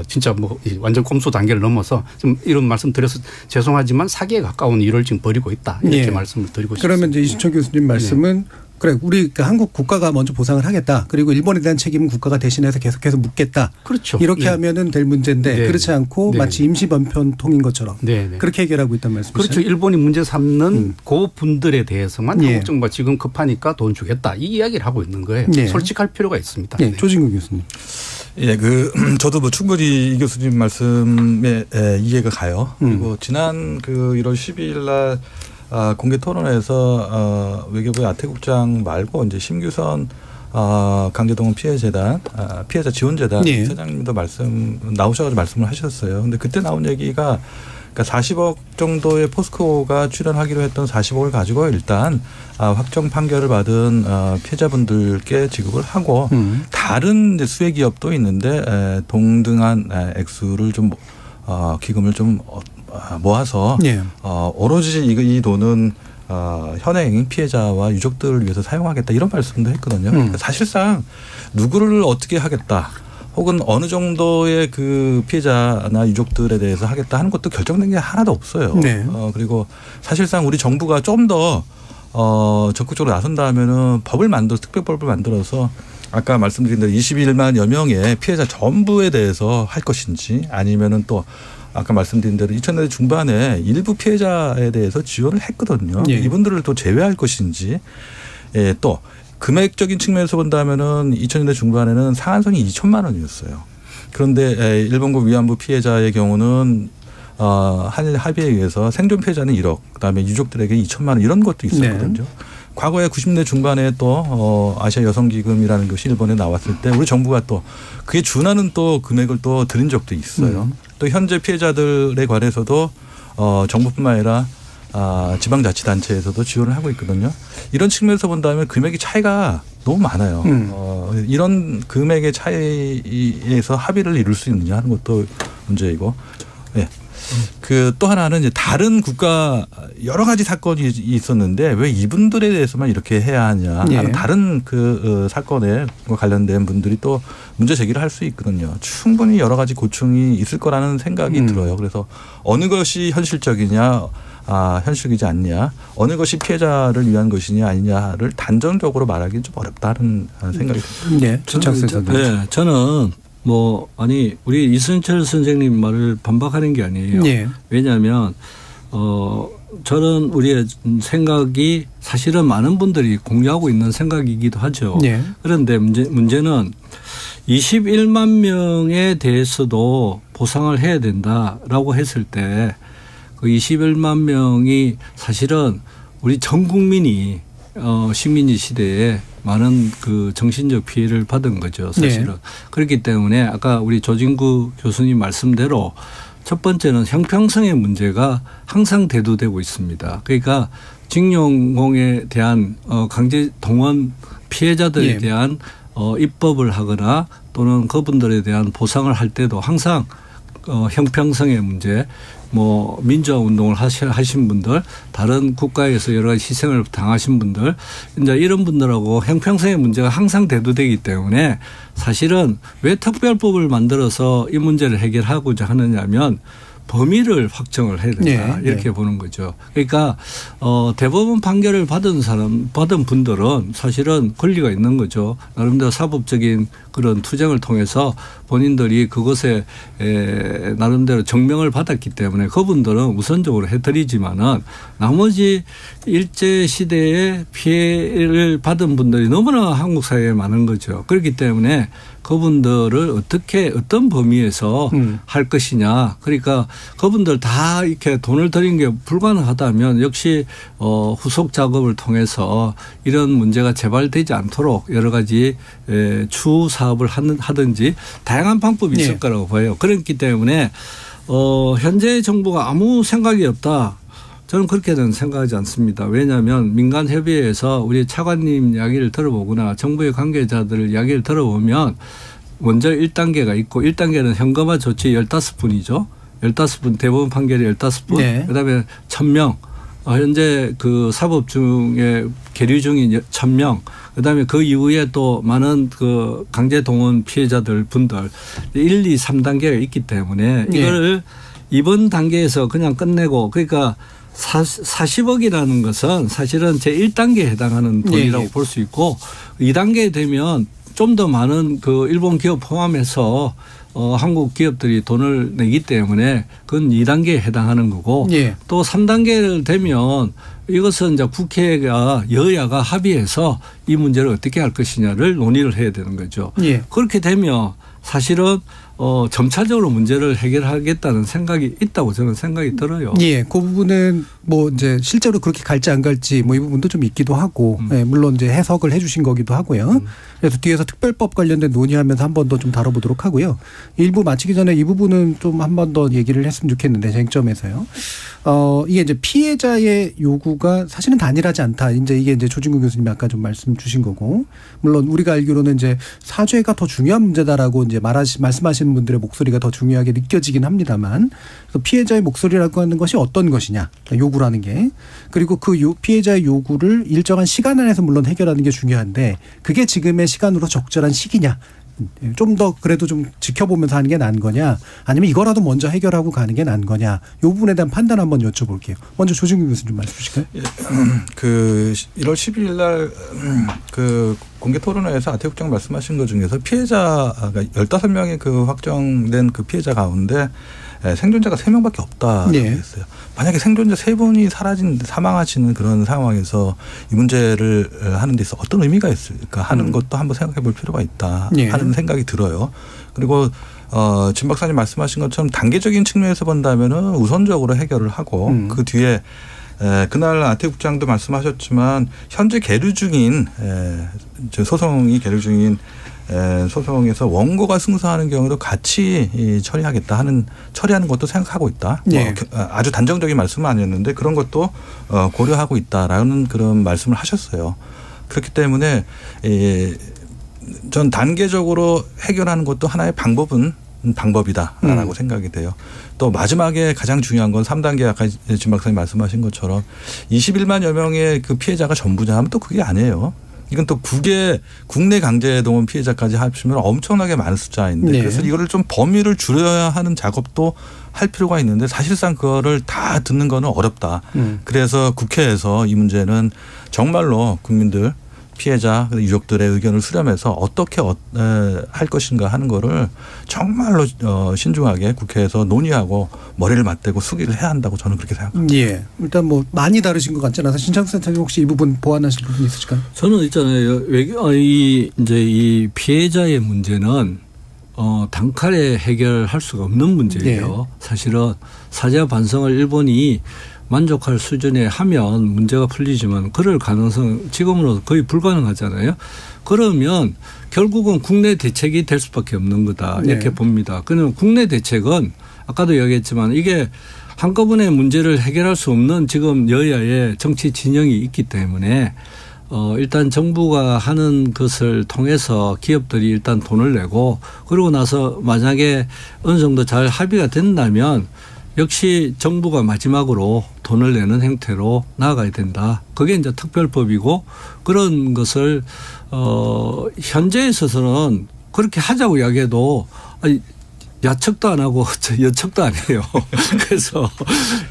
진짜 완전 꼼수 단계를 넘어서 좀 이런 말씀 드려서 죄송하지만 사기에 가까운 일을 지금 벌이고 있다. 이렇게 말씀을 드리고 싶습니다. 그러면 이제 이순철 교수님 말씀은 그래 우리 한국 국가가 먼저 보상을 하겠다. 그리고 일본에 대한 책임은 국가가 대신해서 계속해서 묻겠다. 그렇죠. 이렇게 하면은 될 문제인데 그렇지 않고 마치 임시 변편통인 것처럼 그렇게 해결하고 있다는 말씀이시죠? 그렇죠. 일본이 문제 삼는 그 분들에 대해서만 한국 정부가 지금 급하니까 돈 주겠다. 이 이야기를 하고 있는 거예요. 솔직할 필요가 있습니다. 조진국 교수님. 예, 저도 충분히 이 교수님 말씀에 이해가 가요. 그리고 지난 1월 12일 날 공개 토론에서 외교부의 아태국장 말고 이제 심규선 강제동원 피해재단 피해자 지원재단 사장님도 나오셔가지고 말씀을 하셨어요. 근데 그때 나온 얘기가 그러니까 40억 정도의 포스코가 출연하기로 했던 40억을 가지고 일단 확정 판결을 받은 피해자분들께 지급을 하고 다른 이제 수혜 기업도 있는데 동등한 액수를 좀 기금을 좀 모아서 오로지 이 돈은 현행 피해자와 유족들을 위해서 사용하겠다 이런 말씀도 했거든요. 그러니까 사실상 누구를 어떻게 하겠다. 혹은 어느 정도의 그 피해자나 유족들에 대해서 하겠다 하는 것도 결정된 게 하나도 없어요. 그리고 사실상 우리 정부가 좀 더 적극적으로 나선다 하면은 특별법을 만들어서 아까 말씀드린 대로 21만여 명의 피해자 전부에 대해서 할 것인지 아니면은 또 아까 말씀드린 대로 2000년대 중반에 일부 피해자에 대해서 지원을 했거든요. 이분들을 또 제외할 것인지 또 금액적인 측면에서 본다면은 2000년대 중반에는 상한선이 2천만 원이었어요. 그런데 일본군 위안부 피해자의 경우는 한일 합의에 의해서 생존 피해자는 1억, 그다음에 유족들에게 2천만 원 이런 것도 있었거든요. 과거에 90년대 중반에 또 아시아 여성기금이라는 것이 일본에 나왔을 때 우리 정부가 또 그에 준하는 또 금액을 또 드린 적도 있어요. 또 현재 피해자들에 관해서도 정부뿐만 아니라 지방자치단체에서도 지원을 하고 있거든요. 이런 측면에서 본다면 금액이 차이가 너무 많아요. 이런 금액의 차이에서 합의를 이룰 수 있느냐 하는 것도 문제이고. 또 하나는 이제 다른 국가 여러 가지 사건이 있었는데 왜 이분들에 대해서만 이렇게 해야 하냐. 다른 사건에 관련된 분들이 또 문제 제기를 할 수 있거든요. 충분히 여러 가지 고충이 있을 거라는 생각이 들어요. 그래서 어느 것이 현실적이냐, 현실이지 않냐, 어느 것이 피해자를 위한 것이냐 아니냐를 단정적으로 말하기는 좀 어렵다는 생각이 듭니다. 저는 우리 이순철 선생님 말을 반박하는 게 아니에요. 왜냐하면 저는 우리의 생각이 사실은 많은 분들이 공유하고 있는 생각이기도 하죠. 그런데 문제는 21만 명에 대해서도 보상을 해야 된다라고 했을 때 그 21만 명이 사실은 우리 전 국민이 식민지 시대에 많은 그 정신적 피해를 받은 거죠, 사실은. 그렇기 때문에 아까 우리 조진구 교수님 말씀대로 첫 번째는 형평성의 문제가 항상 대두되고 있습니다. 그러니까 징용공에 대한 강제 동원 피해자들에 대한 입법을 하거나 또는 그분들에 대한 보상을 할 때도 항상 형평성의 문제, 민주화 운동을 하신 분들, 다른 국가에서 여러 가지 희생을 당하신 분들, 이제 이런 분들하고 형평성의 문제가 항상 대두되기 때문에 사실은 왜 특별법을 만들어서 이 문제를 해결하고자 하느냐면 범위를 확정을 해야 된다. 이렇게 보는 거죠. 그러니까 대법원 판결을 받은 분들은 사실은 권리가 있는 거죠. 나름대로 사법적인 그런 투쟁을 통해서 본인들이 그것에 나름대로 증명을 받았기 때문에 그분들은 우선적으로 해드리지만은 나머지 일제 시대에 피해를 받은 분들이 너무나 한국 사회에 많은 거죠. 그렇기 때문에 그분들을 어떤 범위에서 할 것이냐. 그러니까 그분들 다 이렇게 돈을 들인 게 불가능하다면 역시 후속 작업을 통해서 이런 문제가 재발되지 않도록 여러 가지 추후 사업을 하든지 다양한 방법이 있을 거라고 봐요. 그렇기 때문에 현재 정부가 아무 생각이 없다. 저는 그렇게는 생각하지 않습니다. 왜냐하면 민간협의회에서 우리 차관님 이야기를 들어보거나 정부의 관계자들 이야기를 들어보면 먼저 1단계가 있고 1단계는 현금화 조치 15분이죠. 15분 대법원 판결이 15분 그다음에 1,000명 현재 그 사법 중에 계류 중인 1,000명 그다음에 그 이후에 또 많은 그 강제 동원 피해자들 분들 1, 2, 3단계가 있기 때문에 이걸 이번 단계에서 그냥 끝내고 그러니까 40억이라는 것은 사실은 제1단계에 해당하는 돈이라고 볼 수 있고 2단계 되면 좀 더 많은 그 일본 기업 포함해서 한국 기업들이 돈을 내기 때문에 그건 2단계에 해당하는 거고 또 3단계를 되면 이것은 이제 국회가 여야가 합의해서 이 문제를 어떻게 할 것이냐를 논의를 해야 되는 거죠. 그렇게 되면 사실은 점차적으로 문제를 해결하겠다는 생각이 있다고 저는 생각이 들어요. 그 부분은 뭐 이제 실제로 그렇게 갈지 안 갈지 뭐 이 부분도 좀 있기도 하고 물론 이제 해석을 해주신 거기도 하고요. 그래서 뒤에서 특별법 관련된 논의하면서 한 번 더 좀 다뤄보도록 하고요. 일부 마치기 전에 이 부분은 좀 한 번 더 얘기를 했으면 좋겠는데 쟁점에서요. 이게 이제 피해자의 요구가 사실은 단일하지 않다. 이제 이게 이제 조진구 교수님이 아까 좀 말씀 주신 거고 물론 우리가 알기로는 이제 사죄가 더 중요한 문제다라고 이제 말씀하시는 분들의 목소리가 더 중요하게 느껴지긴 합니다만 피해자의 목소리라고 하는 것이 어떤 것이냐 요구라는 게 그리고 그 피해자의 요구를 일정한 시간 안에서 물론 해결하는 게 중요한데 그게 지금의 시간으로 적절한 시기냐 좀 더 그래도 좀 지켜보면서 하는 게 나은 거냐 아니면 이거라도 먼저 해결하고 가는 게 나은 거냐 이 부분에 대한 판단 한번 여쭤볼게요. 먼저 조진구 교수님 좀 말씀 주실까요? 그 1월 12일 날 그 공개 토론회에서 아태 국장 말씀하신 것 중에서 피해자가 15명의 그 확정된 그 피해자 가운데 생존자가 3명밖에 없다고 했어요. 만약에 생존자 3분이 사망하시는 그런 상황에서 이 문제를 하는 데 있어 어떤 의미가 있을까 하는 것도 한번 생각해 볼 필요가 있다 하는 생각이 들어요. 그리고 진 박사님 말씀하신 것처럼 단계적인 측면에서 본다면은 우선적으로 해결을 하고 그 뒤에 그날 아태 국장도 말씀하셨지만 현재 계류 중인 소송이 계류 중인 소송에서 원고가 승소하는 경우도 같이 처리하는 것도 생각하고 있다. 아주 단정적인 말씀은 아니었는데 그런 것도 고려하고 있다라는 그런 말씀을 하셨어요. 그렇기 때문에 전 단계적으로 해결하는 것도 하나의 방법이다라고 생각이 돼요. 또 마지막에 가장 중요한 건 3단계 아까 진 박사님 말씀하신 것처럼 21만여 명의 그 피해자가 전부냐 하면 또 그게 아니에요. 이건 또 국내 강제동원 피해자까지 합치면 엄청나게 많은 숫자인데 그래서 이거를 좀 범위를 줄여야 하는 작업도 할 필요가 있는데 사실상 그거를 다 듣는 거는 어렵다. 그래서 국회에서 이 문제는 정말로 국민들 피해자 유족들의 의견을 수렴해서 어떻게 할 것인가 하는 거를 정말로 신중하게 국회에서 논의하고 머리를 맞대고 수기를 해야 한다고 저는 그렇게 생각합니다. 일단 뭐 많이 다르신 것 같지 않아서 신창수 센터님 혹시 이 부분 보완하실 부분 있으실까요? 저는 있잖아요. 이 피해자의 문제는 단칼에 해결할 수가 없는 문제예요. 사실은 사죄와 반성을 일본이 만족할 수준에 하면 문제가 풀리지만 그럴 가능성 지금으로도 거의 불가능하잖아요. 그러면 결국은 국내 대책이 될 수밖에 없는 거다 이렇게 봅니다. 그러면 국내 대책은 아까도 이야기했지만 이게 한꺼번에 문제를 해결할 수 없는 지금 여야의 정치 진영이 있기 때문에 일단 정부가 하는 것을 통해서 기업들이 일단 돈을 내고 그러고 나서 만약에 어느 정도 잘 합의가 된다면 역시 정부가 마지막으로 돈을 내는 형태로 나아가야 된다. 그게 이제 특별법이고 그런 것을 현재에 있어서는 그렇게 하자고 이야기해도 야척도 안 하고 여척도 안 해요. 그래서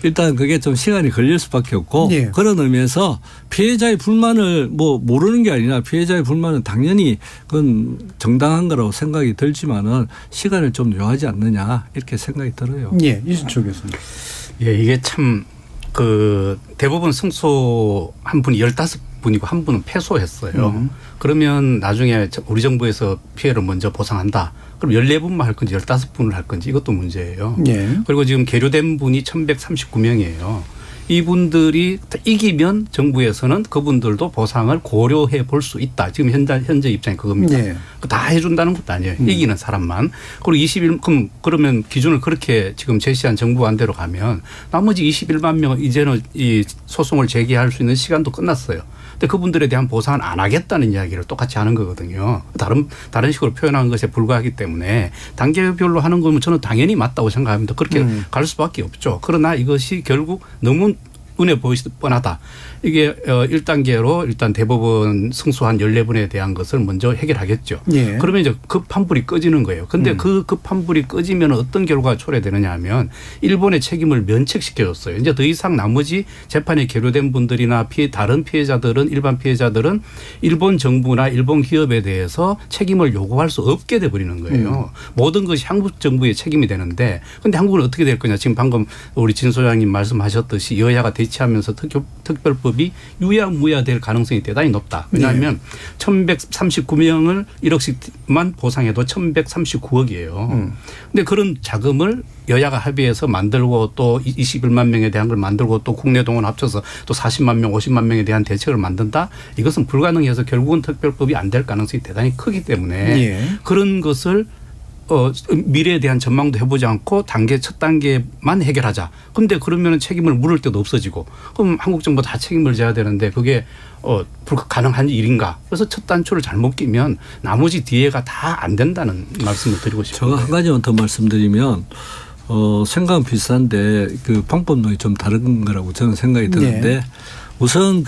일단 그게 좀 시간이 걸릴 수밖에 없고 예. 그런 의미에서 피해자의 불만을 뭐 모르는 게 아니라 피해자의 불만은 당연히 그건 정당한 거라고 생각이 들지만은 시간을 좀 요하지 않느냐 이렇게 생각이 들어요. 예, 이순철 교수님. 예, 이게 참 그 대법원 승소 한 분이 15분이고 한 분은 패소했어요. 그러면 나중에 우리 정부에서 피해를 먼저 보상한다. 그럼 14분만 할 건지 15분을 할 건지 이것도 문제예요. 예. 그리고 지금 계류된 분이 1139명이에요. 이분들이 이기면 정부에서는 그분들도 보상을 고려해 볼 수 있다. 지금 현재 입장이 그겁니다. 예. 다 해준다는 것도 아니에요. 이기는 사람만. 그리고 그러면 기준을 그렇게 지금 제시한 정부안대로 가면 나머지 21만 명은 이제는 이 소송을 제기할 수 있는 시간도 끝났어요. 근데 그분들에 대한 보상은 안 하겠다는 이야기를 똑같이 하는 거거든요. 다른 식으로 표현한 것에 불과하기 때문에 단계별로 하는 거면 저는 당연히 맞다고 생각합니다. 그렇게 갈 수밖에 없죠. 그러나 이것이 결국 너무 눈에 보이시듯 뻔하다. 이게 1단계로 일단 대법원 승소한 14분에 대한 것을 먼저 해결하겠죠. 예. 그러면 이제 급환불이 꺼지는 거예요. 그런데 그 급환불이 꺼지면 어떤 결과가 초래되느냐 하면 일본의 책임을 면책시켜줬어요. 이제 더 이상 나머지 재판에 계류된 분들이나 다른 피해자들은 일반 피해자들은 일본 정부나 일본 기업에 대해서 책임을 요구할 수 없게 돼버리는 거예요. 모든 것이 한국 정부의 책임이 되는데 그런데 한국은 어떻게 될 거냐. 지금 방금 우리 진 소장님 말씀하셨듯이 여야가 대치하면서 특별법이 유야무야 될 가능성이 대단히 높다. 왜냐하면 1139명을 1억씩만 보상해도 1139억이에요. 근데 그런 자금을 여야가 합의해서 만들고 또 21만 명에 대한 걸 만들고 또 국내 동원 합쳐서 또 40만 명, 50만 명에 대한 대책을 만든다. 이것은 불가능해서 결국은 특별법이 안 될 가능성이 대단히 크기 때문에 예. 그런 것을 미래에 대한 전망도 해보지 않고 첫 단계만 해결하자. 그런데 그러면 책임을 물을 때도 없어지고 그럼 한국 정부 다 책임을 져야 되는데 그게 가능한 일인가. 그래서 첫 단추를 잘못 끼면 나머지 뒤에가 다 안 된다는 말씀을 드리고 싶습니다. 제가 한 가지만 더 말씀드리면 생각은 비슷한데 그 방법론이 좀 다른 거라고 저는 생각이 드는데 네. 우선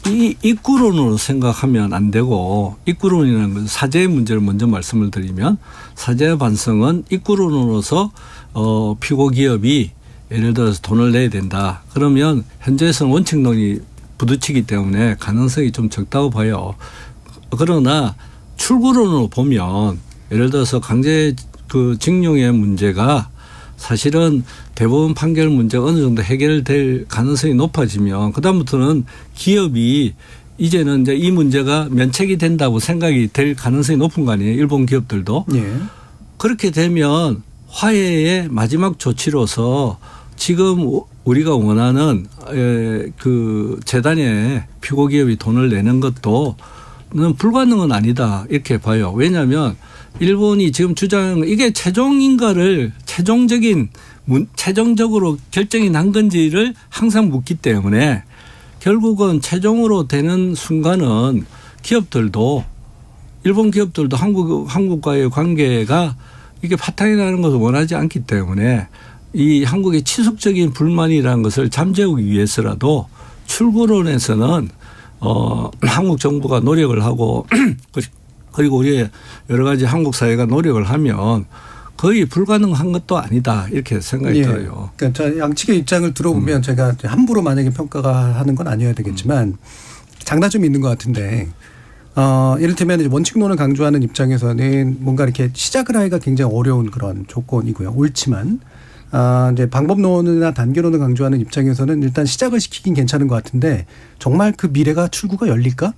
이 입구론으로 생각하면 안 되고 입구론이라는 건 사죄의 문제를 먼저 말씀을 드리면 사죄의 반성은 입구론으로서 피고 기업이 예를 들어서 돈을 내야 된다. 그러면 현재에서는 원칙론이 부딪히기 때문에 가능성이 좀 적다고 봐요. 그러나 출구론으로 보면 예를 들어서 강제 징용의 문제가 사실은 대법원 판결 문제가 어느 정도 해결될 가능성이 높아지면 그다음부터는 기업이 이제는 이제 이 문제가 면책이 된다고 생각이 될 가능성이 높은 거 아니에요. 일본 기업들도. 예. 그렇게 되면 화해의 마지막 조치로서 지금 우리가 원하는 그 재단에 피고 기업이 돈을 내는 것도 불가능은 아니다 이렇게 봐요. 왜냐하면 일본이 지금 주장하는 이게 최종인가를 최종적으로 결정이 난 건지를 항상 묻기 때문에 결국은 최종으로 되는 순간은 기업들도 일본 기업들도 한국과의 관계가 이게 파탄이 나는 것을 원하지 않기 때문에 이 한국의 지속적인 불만이라는 것을 잠재우기 위해서라도 출구론에서는 한국 정부가 노력을 하고 그리고 우리의 여러 가지 한국 사회가 노력을 하면 거의 불가능한 것도 아니다 이렇게 생각이 들어요. 그러니까 양측의 입장을 들어보면 제가 함부로 만약에 평가가 하는 건 아니어야 되겠지만 장단점이 있는 것 같은데 이를테면 이제 원칙론을 강조하는 입장에서는 뭔가 이렇게 시작을 하기가 굉장히 어려운 그런 조건이고요. 옳지만 이제 방법론이나 단계론을 강조하는 입장에서는 일단 시작을 시키긴 괜찮은 것 같은데 정말 그 미래가 출구가 열릴까?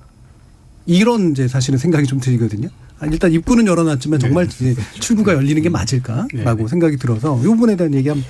이런 이제 사실은 생각이 좀 들거든요. 일단 입구는 열어놨지만 정말 출구가 열리는 게 맞을까라고 생각이 들어서 이 부분에 대한 얘기하면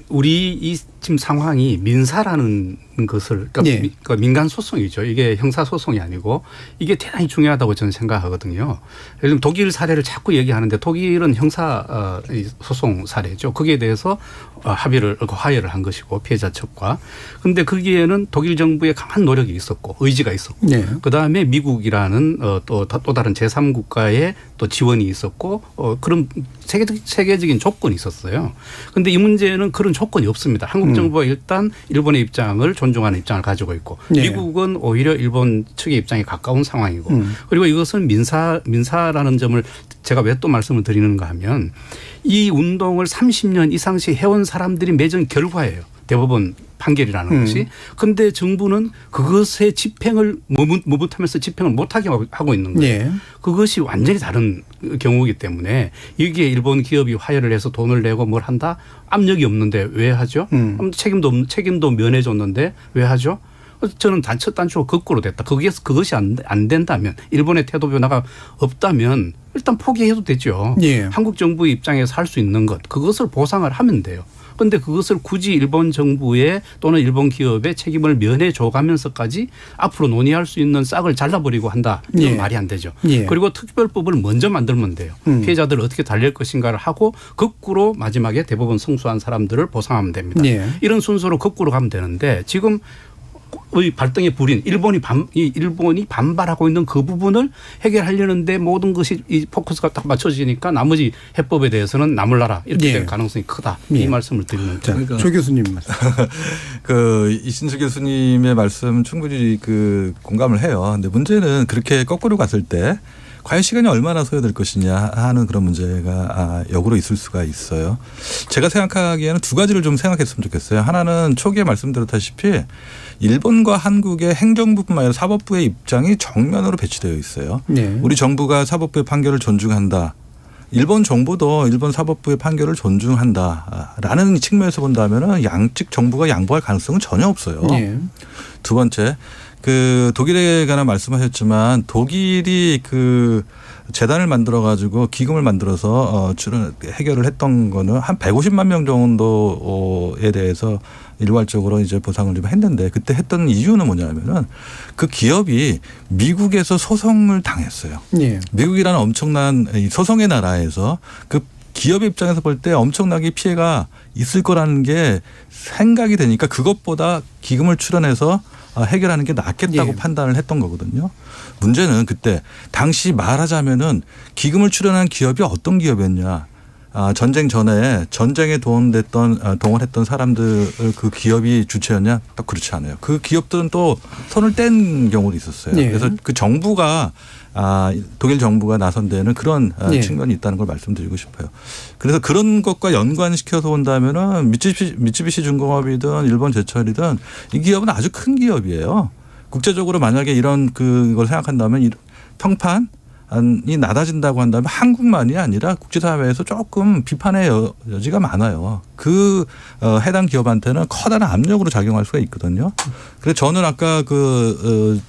우리 지금 상황이 민사라는 것을 그러니까 민간 소송이죠. 이게 형사 소송이 아니고 이게 대단히 중요하다고 저는 생각하거든요. 예를 들면 독일 사례를 자꾸 얘기하는데 독일은 형사 소송 사례죠. 거기에 대해서 화해를 한 것이고 피해자 측과. 그런데 거기에는 독일 정부의 강한 노력이 있었고 의지가 있었고 그다음에 미국이라는 또 다른 다른 제3국가의 또 지원이 있었고 그런 세계적인 조건이 있었어요. 그런데 이 문제는 그런 조건이 없습니다. 한국 정부가 일단 일본의 입장을 존중하는 입장을 가지고 있고 미국은 오히려 일본 측의 입장에 가까운 상황이고 그리고 이것은 민사라는 점을 제가 왜 또 말씀을 드리는가 하면 이 운동을 30년 이상씩 해온 사람들이 맺은 결과예요. 대법원 판결이라는 것이. 그런데 정부는 그것의 집행을 머뭇하면서 집행을 못하게 하고 있는 거예요. 그것이 완전히 다른 경우이기 때문에 이게 일본 기업이 화해를 해서 돈을 내고 뭘 한다? 압력이 없는데 왜 하죠? 책임도 면해줬는데 왜 하죠? 저는 첫 단추가 거꾸로 됐다. 그것이 안 된다면 일본의 태도 변화가 없다면 일단 포기해도 되죠. 한국 정부 입장에서 할 수 있는 것 그것을 보상을 하면 돼요. 그런데 그것을 굳이 일본 정부의 또는 일본 기업의 책임을 면해 줘가면서까지 앞으로 논의할 수 있는 싹을 잘라버리고 한다. 이건 말이 안 되죠. 그리고 특별법을 먼저 만들면 돼요. 피해자들을 어떻게 달랠 것인가를 하고 거꾸로 마지막에 대법원 승소한 사람들을 보상하면 됩니다. 이런 순서로 거꾸로 가면 되는데 지금 발등에 불인 일본이 반발하고 있는 그 부분을 해결하려는데 모든 것이 이 포커스가 딱 맞춰지니까 나머지 해법에 대해서는 나몰라라 이렇게 될 가능성이 크다. 이 말씀을 드리는 거죠. 그러니까. 조 교수님 말씀. 이신수 교수님의 말씀 충분히 공감을 해요. 근데 문제는 그렇게 거꾸로 갔을 때 과연 시간이 얼마나 소요될 것이냐 하는 그런 문제가 역으로 있을 수가 있어요. 제가 생각하기에는 두 가지를 좀 생각했으면 좋겠어요. 하나는 초기에 말씀드렸다시피 일본과 한국의 행정부뿐만 아니라 사법부의 입장이 정면으로 배치되어 있어요. 우리 정부가 사법부의 판결을 존중한다. 일본 정부도 일본 사법부의 판결을 존중한다라는 측면에서 본다면 양측 정부가 양보할 가능성은 전혀 없어요. 두 번째. 독일에 관한 말씀하셨지만 독일이 재단을 만들어 가지고 기금을 만들어서 해결을 했던 거는 한 150만 명 정도에 대해서 일괄적으로 이제 보상을 좀 했는데 그때 했던 이유는 뭐냐면은 그 기업이 미국에서 소송을 당했어요. 미국이라는 엄청난 소송의 나라에서 그 기업 입장에서 볼 때 엄청나게 피해가 있을 거라는 게 생각이 되니까 그것보다 기금을 출연해서 해결하는 게 낫겠다고 판단을 했던 거거든요. 문제는 그때 당시 말하자면은 기금을 출연한 기업이 어떤 기업이었냐. 전쟁 전에 전쟁에 동원했던 사람들 그 기업이 주체였냐? 딱 그렇지 않아요. 그 기업들은 또 손을 뗀 경우도 있었어요. 그래서 그 정부가 독일 정부가 나선 데는 그런 측면이 있다는 걸 말씀드리고 싶어요. 그래서 그런 것과 연관시켜서 본다면은 미쯔비시 중공업이든 일본 제철이든 이 기업은 아주 큰 기업이에요. 국제적으로 만약에 이런 그걸 생각한다면 평판이 낮아진다고 한다면 한국만이 아니라 국제사회에서 조금 비판의 여지가 많아요. 해당 기업한테는 커다란 압력으로 작용할 수가 있거든요. 그래서 저는 아까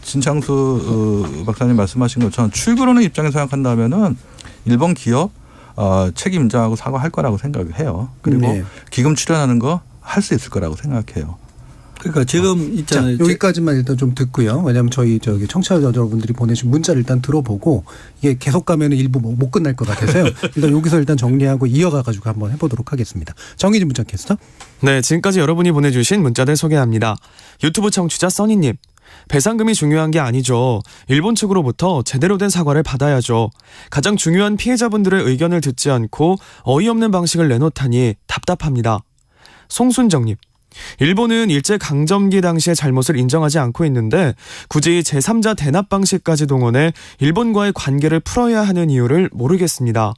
진창수 박사님 말씀하신 것처럼 출구로는 입장에서 생각한다면은 일본 기업 책임 인정하고 사과할 거라고 생각을 해요. 그리고 기금 출연하는 거 할 수 있을 거라고 생각해요. 그러니까 지금 있잖아요. 여기까지만 일단 좀 듣고요. 왜냐하면 저희 청취자 여러분들이 보내신 문자를 일단 들어보고 이게 계속 가면 일부 못 끝날 것 같아서요. 일단 여기서 일단 정리하고 이어가가지고 한번 해보도록 하겠습니다. 정의진 문자 캐스터. 네, 지금까지 여러분이 보내주신 문자들 소개합니다. 유튜브 청취자 써니님. 배상금이 중요한 게 아니죠. 일본 측으로부터 제대로 된 사과를 받아야죠. 가장 중요한 피해자분들의 의견을 듣지 않고 어이없는 방식을 내놓다니 답답합니다. 송순정님. 일본은 일제강점기 당시의 잘못을 인정하지 않고 있는데 굳이 제3자 대납 방식까지 동원해 일본과의 관계를 풀어야 하는 이유를 모르겠습니다.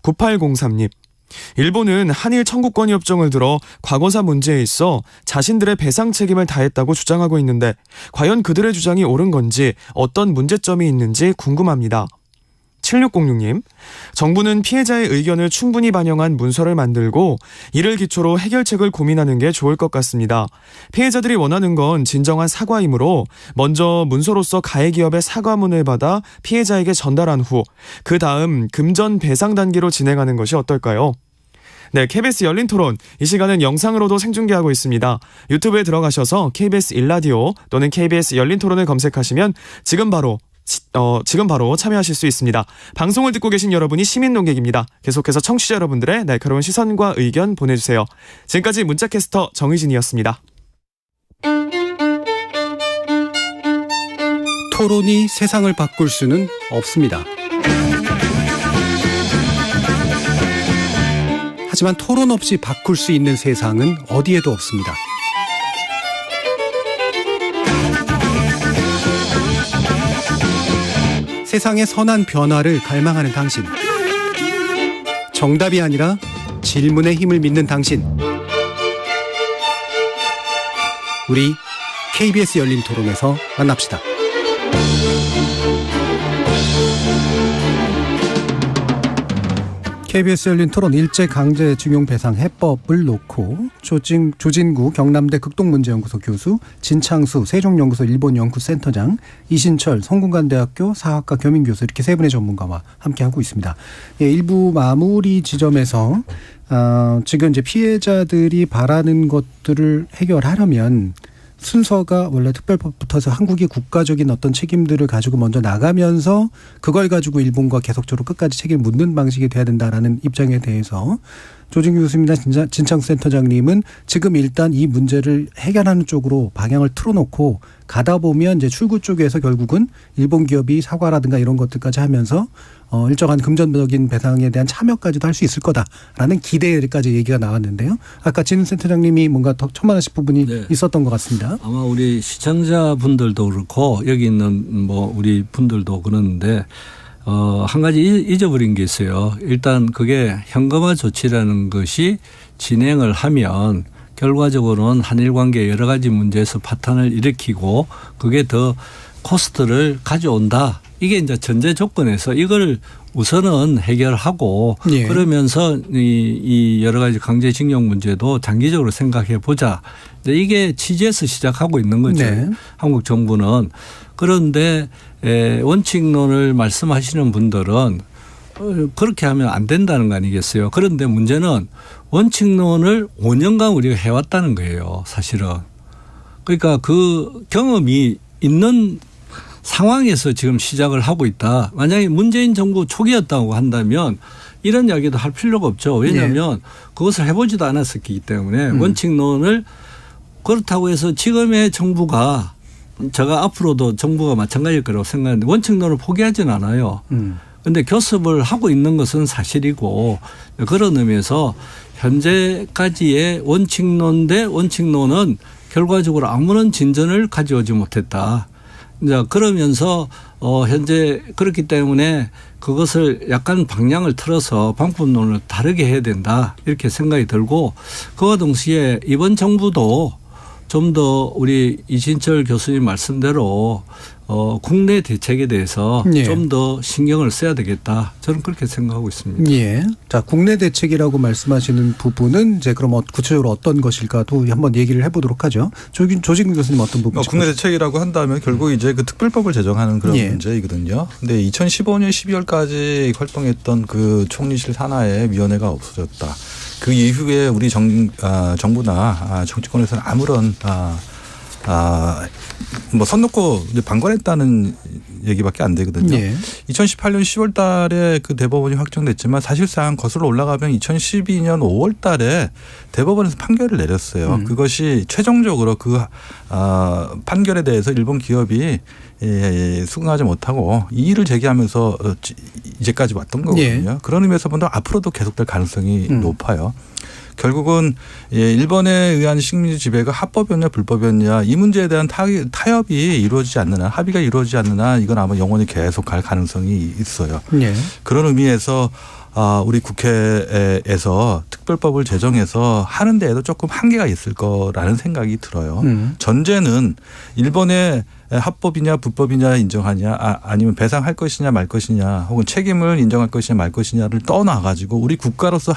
9803님. 일본은 한일 청구권 협정을 들어 과거사 문제에 있어 자신들의 배상 책임을 다했다고 주장하고 있는데 과연 그들의 주장이 옳은 건지 어떤 문제점이 있는지 궁금합니다. 7606님, 정부는 피해자의 의견을 충분히 반영한 문서를 만들고 이를 기초로 해결책을 고민하는 게 좋을 것 같습니다. 피해자들이 원하는 건 진정한 사과이므로 먼저 문서로서 가해기업의 사과문을 받아 피해자에게 전달한 후 그 다음 금전 배상 단계로 진행하는 것이 어떨까요? 네, KBS 열린 토론. 이 시간은 영상으로도 생중계하고 있습니다. 유튜브에 들어가셔서 KBS 1라디오 또는 KBS 열린 토론을 검색하시면 지금 바로 참여하실 수 있습니다. 방송을 듣고 계신 여러분이 시민 논객입니다. 계속해서 청취자 여러분들의 날카로운 시선과 의견 보내주세요. 지금까지 문자캐스터 정의진이었습니다. 토론 토론이 세상을 바꿀 수는 없습니다. 하지만 토론 없이 바꿀 수 있는 세상은 어디에도 없습니다. 세상의 선한 변화를 갈망하는 당신. 정답이 아니라 질문의 힘을 믿는 당신. 우리 KBS 열린 토론에서 만납시다. KBS 열린 토론 일제강제징용 배상 해법을 놓고 조진구 경남대 극동문제연구소 교수, 진창수 세종연구소 일본연구센터장, 이신철 성균관대학교 사학과 겸임교수 이렇게 세 분의 전문가와 함께하고 있습니다. 예, 일부 마무리 지점에서 지금 이제 피해자들이 바라는 것들을 해결하려면 순서가 원래 특별법부터서 한국이 국가적인 어떤 책임들을 가지고 먼저 나가면서 그걸 가지고 일본과 계속적으로 끝까지 책임을 묻는 방식이 돼야 된다라는 입장에 대해서 조진규 교수님이나 진창수 센터장님은 지금 일단 이 문제를 해결하는 쪽으로 방향을 틀어놓고 가다 보면 이제 출구 쪽에서 결국은 일본 기업이 사과라든가 이런 것들까지 하면서 일정한 금전적인 배상에 대한 참여까지도 할 수 있을 거다라는 기대까지 얘기가 나왔는데요. 아까 진 센터장님이 뭔가 더 첨언하실 부분이 있었던 것 같습니다. 아마 우리 시청자분들도 그렇고 여기 있는 뭐 우리 분들도 그러는데 한 가지 잊어버린 게 있어요. 일단 그게 현금화 조치라는 것이 진행을 하면 결과적으로는 한일 관계 여러 가지 문제에서 파탄을 일으키고 그게 더 코스트를 가져온다. 이게 이제 전제 조건에서 이걸 우선은 해결하고 예. 그러면서 이 여러 가지 강제징용 문제도 장기적으로 생각해 보자. 이게 취지에서 시작하고 있는 거죠. 네. 한국 정부는. 그런데 원칙론을 말씀하시는 분들은 그렇게 하면 안 된다는 거 아니겠어요. 그런데 문제는 원칙론을 5년간 우리가 해왔다는 거예요. 사실은. 그러니까 그 경험이 있는 상황에서 지금 시작을 하고 있다. 만약에 문재인 정부 초기였다고 한다면 이런 이야기도 할 필요가 없죠. 왜냐하면 그것을 해보지도 않았었기 때문에 원칙론을 그렇다고 해서 지금의 정부가 제가 앞으로도 정부가 마찬가지일 거라고 생각하는데 원칙론을 포기하진 않아요. 그런데 교섭을 하고 있는 것은 사실이고 그런 의미에서 현재까지의 원칙론 대 원칙론은 결과적으로 아무런 진전을 가져오지 못했다. 이제 그러면서 현재 그렇기 때문에 그것을 약간 방향을 틀어서 방법론을 다르게 해야 된다 이렇게 생각이 들고 그와 동시에 이번 정부도 좀 더 우리 이신철 교수님 말씀대로 국내 대책에 대해서 좀 더 신경을 써야 되겠다. 저는 그렇게 생각하고 있습니다. 예. 자, 국내 대책이라고 말씀하시는 부분은 이제 그럼 구체적으로 어떤 것일까도 한번 얘기를 해보도록 하죠. 조진규 교수님 어떤 부분? 국내 대책이라고 한다면 결국 이제 그 특별법을 제정하는 그런 문제이거든요. 근데 2015년 12월까지 활동했던 그 총리실 산하의 위원회가 없어졌다. 그 이후에 우리 정부나 정치권에서는 아무런 뭐 선 놓고 방관했다는 얘기밖에 안 되거든요. 2018년 10월 달에 그 대법원이 확정됐지만 사실상 거슬러 올라가면 2012년 5월 달에 대법원에서 판결을 내렸어요. 그것이 최종적으로 그 판결에 대해서 일본 기업이 수긍하지 못하고 이의를 제기하면서 이제까지 왔던 거거든요. 그런 의미에서 보면 앞으로도 계속될 가능성이 높아요. 결국은 일본에 의한 식민지 지배가 합법이었냐 불법이었냐 이 문제에 대한 타협이 이루어지지 않는 한 합의가 이루어지지 않는 한 이건 아마 영원히 계속갈 가능성이 있어요. 그런 의미에서 우리 국회에서 특별법을 제정해서 하는 데에도 조금 한계가 있을 거라는 생각이 들어요. 전제는 일본의 합법이냐 불법이냐 인정하냐 아니면 배상할 것이냐 말 것이냐 혹은 책임을 인정할 것이냐 말 것이냐를 떠나 가지고 우리 국가로서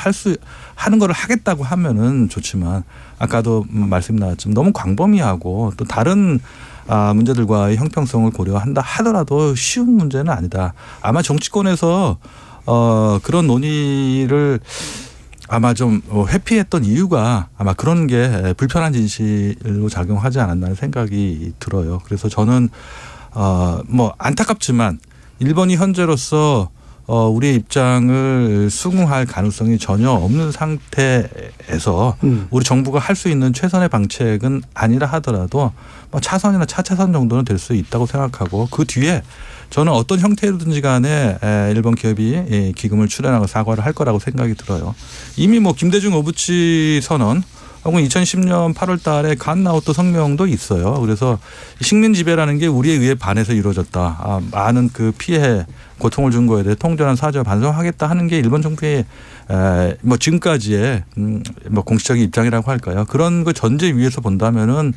하는 거를 하겠다고 하면은 좋지만 아까도 말씀 나왔지만 너무 광범위하고 또 다른 문제들과의 형평성을 고려한다 하더라도 쉬운 문제는 아니다. 아마 정치권에서 그런 논의를 아마 좀 회피했던 이유가 아마 그런 게 불편한 진실로 작용하지 않았나는 생각이 들어요. 그래서 저는 뭐 안타깝지만 일본이 현재로서 우리의 입장을 수긍할 가능성이 전혀 없는 상태에서 우리 정부가 할 수 있는 최선의 방책은 아니라 하더라도 뭐 차선이나 차차선 정도는 될 수 있다고 생각하고 그 뒤에 저는 어떤 형태로든지 간에 일본 기업이 기금을 출연하고 사과를 할 거라고 생각이 들어요. 이미 뭐 김대중 오부치 선언 혹은 2010년 8월 달에 간나우토 성명도 있어요. 그래서 식민 지배라는 게 우리에 의해 반해서 이루어졌다. 많은 그 피해 고통을 준 거에 대해 통절한 사죄와 반성하겠다 하는 게 일본 정부의 뭐 지금까지의 뭐 공식적인 입장이라고 할까요. 그런 그 전제 위에서 본다면은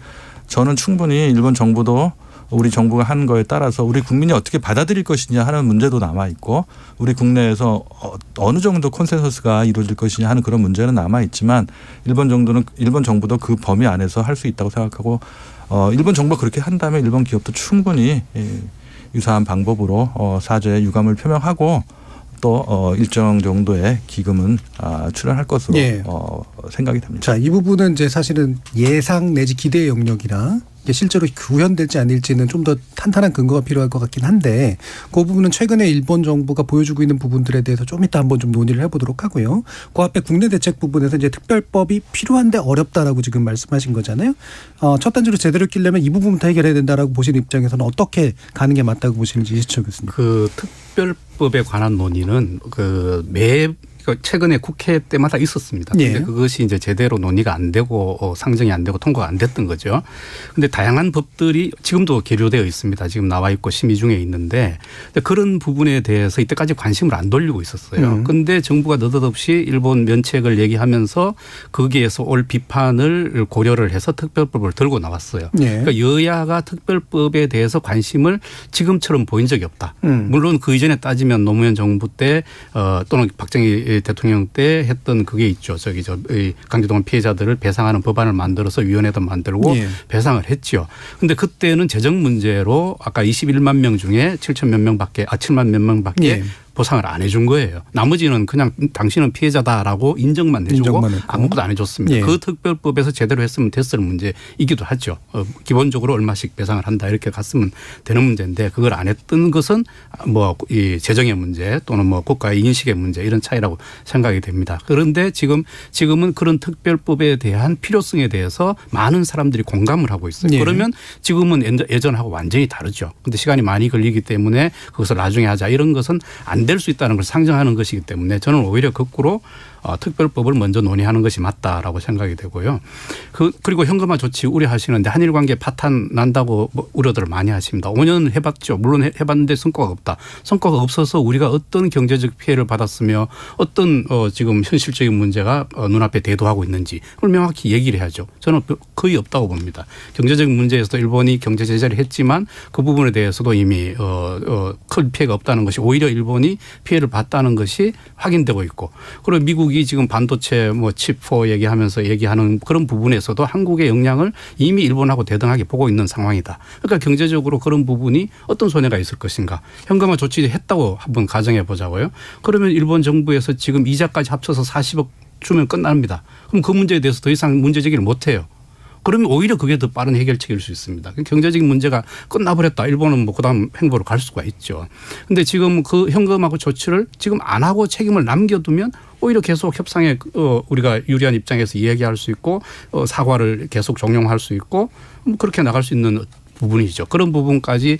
저는 충분히 일본 정부도 우리 정부가 한 거에 따라서 우리 국민이 어떻게 받아들일 것이냐 하는 문제도 남아 있고 우리 국내에서 어느 정도 콘센서스가 이루어질 것이냐 하는 그런 문제는 남아 있지만 일본 정부도 그 범위 안에서 할 수 있다고 생각하고 일본 정부가 그렇게 한다면 일본 기업도 충분히 유사한 방법으로 사죄의 유감을 표명하고 또 일정 정도의 기금은 출연할 것으로 생각이 됩니다. 자, 이 부분은 이제 사실은 예상 내지 기대의 영역이라 실제로 구현될지 아닐지는 좀 더 탄탄한 근거가 필요할 것 같긴 한데 그 부분은 최근에 일본 정부가 보여주고 있는 부분들에 대해서 좀 이따 한번 좀 논의를 해보도록 하고요. 그 앞에 국내 대책 부분에서 이제 특별법이 필요한데 어렵다라고 지금 말씀하신 거잖아요. 첫 단추로 제대로 끼려면 이 부분부터 해결해야 된다라고 보시는 입장에서는 어떻게 가는 게 맞다고 보시는지 이시철 교수님. 그 특별법에 관한 논의는 최근에 국회 때마다 있었습니다. 그런데 그것이 이제 제대로 논의가 안 되고 상정이 안 되고 통과가 안 됐던 거죠. 그런데 다양한 법들이 지금도 계류되어 있습니다. 지금 나와 있고 심의 중에 있는데 그런 부분에 대해서 이때까지 관심을 안 돌리고 있었어요. 그런데 정부가 느닷없이 일본 면책을 얘기하면서 거기에서 올 비판을 고려를 해서 특별법을 들고 나왔어요. 그러니까 여야가 특별법에 대해서 관심을 지금처럼 보인 적이 없다. 물론 그 이전에 따지면 노무현 정부 때 또는 박정희 대통령 때 했던 그게 있죠. 강제동원 피해자들을 배상하는 법안을 만들어서 위원회도 만들고 배상을 했죠. 그런데 그때는 재정 문제로 아까 21만 명 중에 7만 몇 명밖에 보상을 안 해준 거예요. 나머지는 그냥 당신은 피해자다라고 인정만 해주고 아무것도 안 해줬습니다. 그 특별법에서 제대로 했으면 됐을 문제이기도 하죠. 기본적으로 얼마씩 배상을 한다 이렇게 갔으면 되는 문제인데 그걸 안 했던 것은 뭐 이 재정의 문제 또는 뭐 국가의 인식의 문제 이런 차이라고 생각이 됩니다. 그런데 지금은 그런 특별법에 대한 필요성에 대해서 많은 사람들이 공감을 하고 있어요. 그러면 지금은 예전하고 완전히 다르죠. 그런데 시간이 많이 걸리기 때문에 그것을 나중에 하자 이런 것은 안 될 수 있다는 걸 상정하는 것이기 때문에 저는 오히려 거꾸로 특별법을 먼저 논의하는 것이 맞다라고 생각이 되고요. 그리고 현금화 조치 우려하시는데 한일 관계 파탄 난다고 우려들을 많이 하십니다. 5년 해봤죠. 물론 해봤는데 성과가 없다. 성과가 없어서 우리가 어떤 경제적 피해를 받았으며 어떤 지금 현실적인 문제가 눈앞에 대두하고 있는지 그걸 명확히 얘기를 해야죠. 저는 거의 없다고 봅니다. 경제적 문제에서도 일본이 경제 제재를 했지만 그 부분에 대해서도 이미 큰 피해가 없다는 것이 오히려 일본이 피해를 봤다는 것이 확인되고 있고 그리고 미국이 지금 반도체 칩4 얘기하는 그런 부분에서도 한국의 역량을 이미 일본하고 대등하게 보고 있는 상황이다. 그러니까 경제적으로 그런 부분이 어떤 손해가 있을 것인가. 현금화 조치 했다고 한번 가정해 보자고요. 그러면 일본 정부에서 지금 이자까지 합쳐서 40억 주면 끝납니다. 그럼 그 문제에 대해서 더 이상 문제 제기를 못 해요. 그러면 오히려 그게 더 빠른 해결책일 수 있습니다. 경제적인 문제가 끝나버렸다. 일본은 그다음 행보로 갈 수가 있죠. 그런데 지금 그 현금하고 조치를 지금 안 하고 책임을 남겨두면 오히려 계속 협상에 우리가 유리한 입장에서 이야기할 수 있고 사과를 계속 종용할 수 있고 그렇게 나갈 수 있는 부분이죠. 그런 부분까지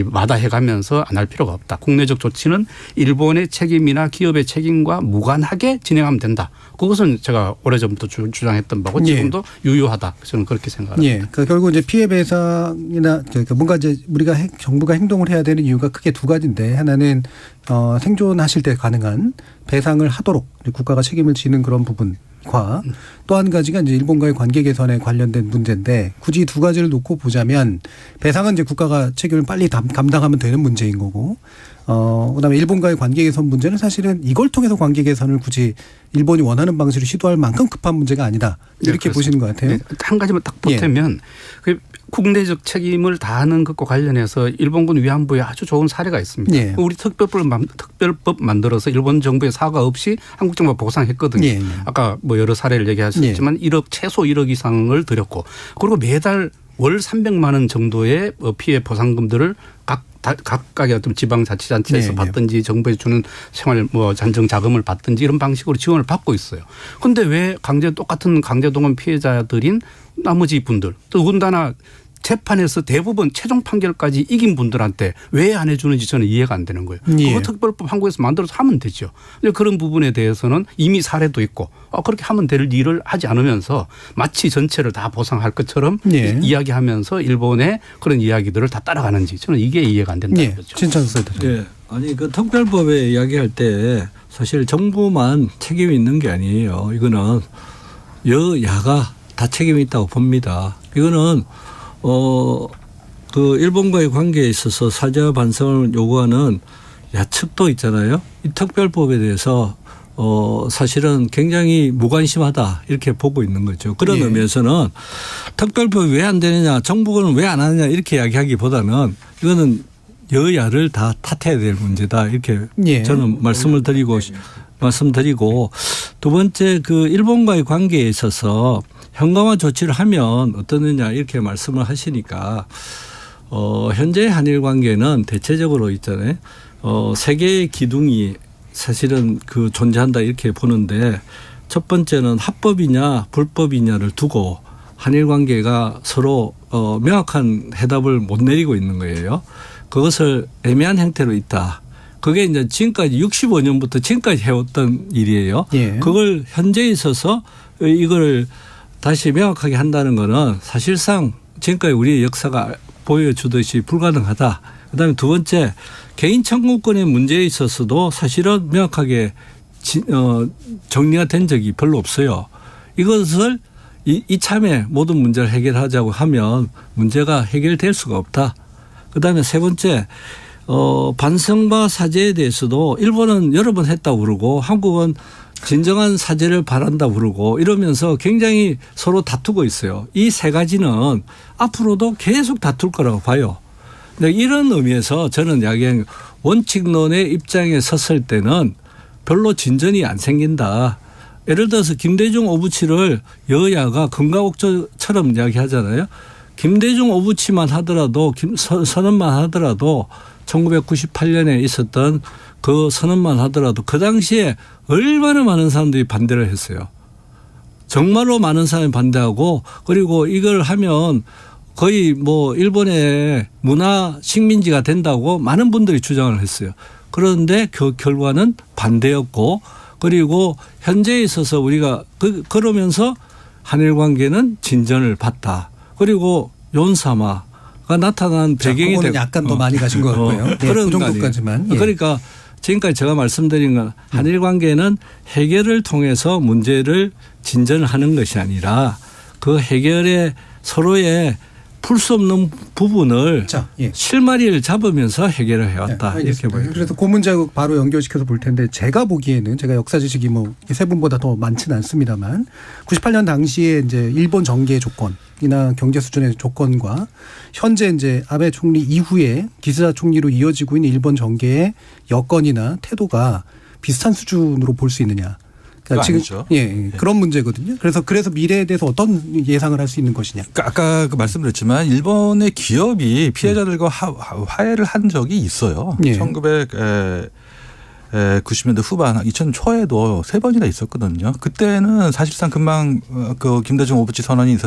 마다해가면서 안 할 필요가 없다. 국내적 조치는 일본의 책임이나 기업의 책임과 무관하게 진행하면 된다. 그것은 제가 오래전부터 주장했던 바고 지금도 유효하다. 저는 그렇게 생각합니다. 그러니까 결국 이제 피해 배상이나 뭔가 이제 우리가 정부가 행동을 해야 되는 이유가 크게 두 가지인데 하나는 생존하실 때 가능한 배상을 하도록 국가가 책임을 지는 그런 부분. 또 한 가지가 이제 일본과의 관계 개선에 관련된 문제인데 굳이 두 가지를 놓고 보자면 배상은 이제 국가가 책임을 빨리 감당하면 되는 문제인 거고 그다음에 일본과의 관계 개선 문제는 사실은 이걸 통해서 관계 개선을 굳이 일본이 원하는 방식으로 시도할 만큼 급한 문제가 아니다. 이렇게 보시는 것 같아요. 한 가지만 딱 보태면 국내적 책임을 다하는 것과 관련해서 일본군 위안부에 아주 좋은 사례가 있습니다. 우리 특별법 만들어서 일본 정부의 사과 없이 한국 정부가 보상했거든요. 아까 여러 사례를 얘기하셨지만 최소 1억 이상을 들였고 그리고 매달 월 300만 원 정도의 피해 보상금들을 각 각각의 어떤 지방자치단체에서 네, 받든지 정부에서 주는 생활 뭐 안정 자금을 받든지 이런 방식으로 지원을 받고 있어요. 그런데 왜 똑같은 강제동원 피해자들인 나머지 분들 더군다나 재판에서 대부분 최종 판결까지 이긴 분들한테 왜 안 해주는지 저는 이해가 안 되는 거예요. 예. 그거 특별법 한국에서 만들어서 하면 되죠. 근데 그런 부분에 대해서는 이미 사례도 있고 그렇게 하면 될 일을 하지 않으면서 마치 전체를 다 보상할 것처럼 예. 이야기하면서 일본의 그런 이야기들을 다 따라가는지 저는 이게 이해가 안 된다는 예. 거죠. 진창수 예. 아니 그 특별법에 이야기할 때 사실 정부만 책임이 있는 게 아니에요. 이거는 여야가 다 책임이 있다고 봅니다. 이거는 그 일본과의 관계에 있어서 사죄와 반성을 요구하는 야측도 있잖아요. 이 특별법에 대해서 사실은 굉장히 무관심하다 이렇게 보고 있는 거죠. 그런 의미에서는 특별법이 왜 안 되느냐, 정부는 왜 안 하느냐 이렇게 이야기하기보다는 이거는 여야를 다 탓해야 될 문제다 이렇게 저는 말씀드리고 두 번째 그 일본과의 관계에 있어서 현강화 조치를 하면 어떠느냐 이렇게 말씀을 하시니까 현재 한일 관계는 대체적으로 있잖아요. 세 개의 기둥이 사실은 그 존재한다 이렇게 보는데 첫 번째는 합법이냐 불법이냐를 두고 한일 관계가 서로 명확한 해답을 못 내리고 있는 거예요. 그것을 애매한 형태로 있다. 그게 이제 지금까지 65년부터 지금까지 해왔던 일이에요. 그걸 현재에 있어서 이걸 다시 명확하게 한다는 거는 사실상 지금까지 우리의 역사가 보여주듯이 불가능하다. 그다음에 두 번째 개인 청구권의 문제에 있어서도 사실은 명확하게 정리가 된 적이 별로 없어요. 이것을 이참에 모든 문제를 해결하자고 하면 문제가 해결될 수가 없다. 그다음에 세 번째 반성과 사죄에 대해서도 일본은 여러 번 했다고 그러고 한국은 진정한 사죄를 바란다 그러고 이러면서 굉장히 서로 다투고 있어요. 이 세 가지는 앞으로도 계속 다툴 거라고 봐요. 근데 이런 의미에서 저는 야기한 원칙론의 입장에 섰을 때는 별로 진전이 안 생긴다. 예를 들어서 김대중 오부치를 여야가 금가옥조처럼 이야기하잖아요. 김대중 오부치만 하더라도 선언만 하더라도 1998년에 있었던 그 선언만 하더라도 그 당시에 얼마나 많은 사람들이 반대를 했어요. 정말로 많은 사람이 반대하고 그리고 이걸 하면 거의 뭐 일본의 문화 식민지가 된다고 많은 분들이 주장을 했어요. 그런데 그 결과는 반대였고 그리고 현재에 있어서 우리가 그러면서 한일 관계는 진전을 봤다. 그리고 연사마가 나타난 배경이 되고 약간 더 많이 가신 것 같고요. 그런 그 정도까지만. 그러니까 지금까지 제가 말씀드린 건 한일 관계는 해결을 통해서 문제를 진전하는 것이 아니라 그 해결에 서로의 풀 수 없는 부분을 실마리를 잡으면서 해결을 해왔다. 이렇게 보여요. 그래서 그 문제 바로 연결시켜서 볼 텐데 제가 보기에는 제가 역사 지식이 뭐 세 분보다 더 많지는 않습니다만 98년 당시에 이제 일본 정계 조건이나 경제 수준의 조건과 현재 이제 아베 총리 이후에 기시다 총리로 이어지고 있는 일본 정계의 여건이나 태도가 비슷한 수준으로 볼 수 있느냐. 그러니까 지금 그런 문제거든요. 그래서 미래에 대해서 어떤 예상을 할 수 있는 것이냐. 그러니까 아까 그 말씀드렸지만 일본의 기업이 피해자들과 화해를 한 적이 있어요. 1990년대 후반 2000 초에도 3번이나 있었거든요. 그때는 사실상 금방 그 김대중 오부치 선언이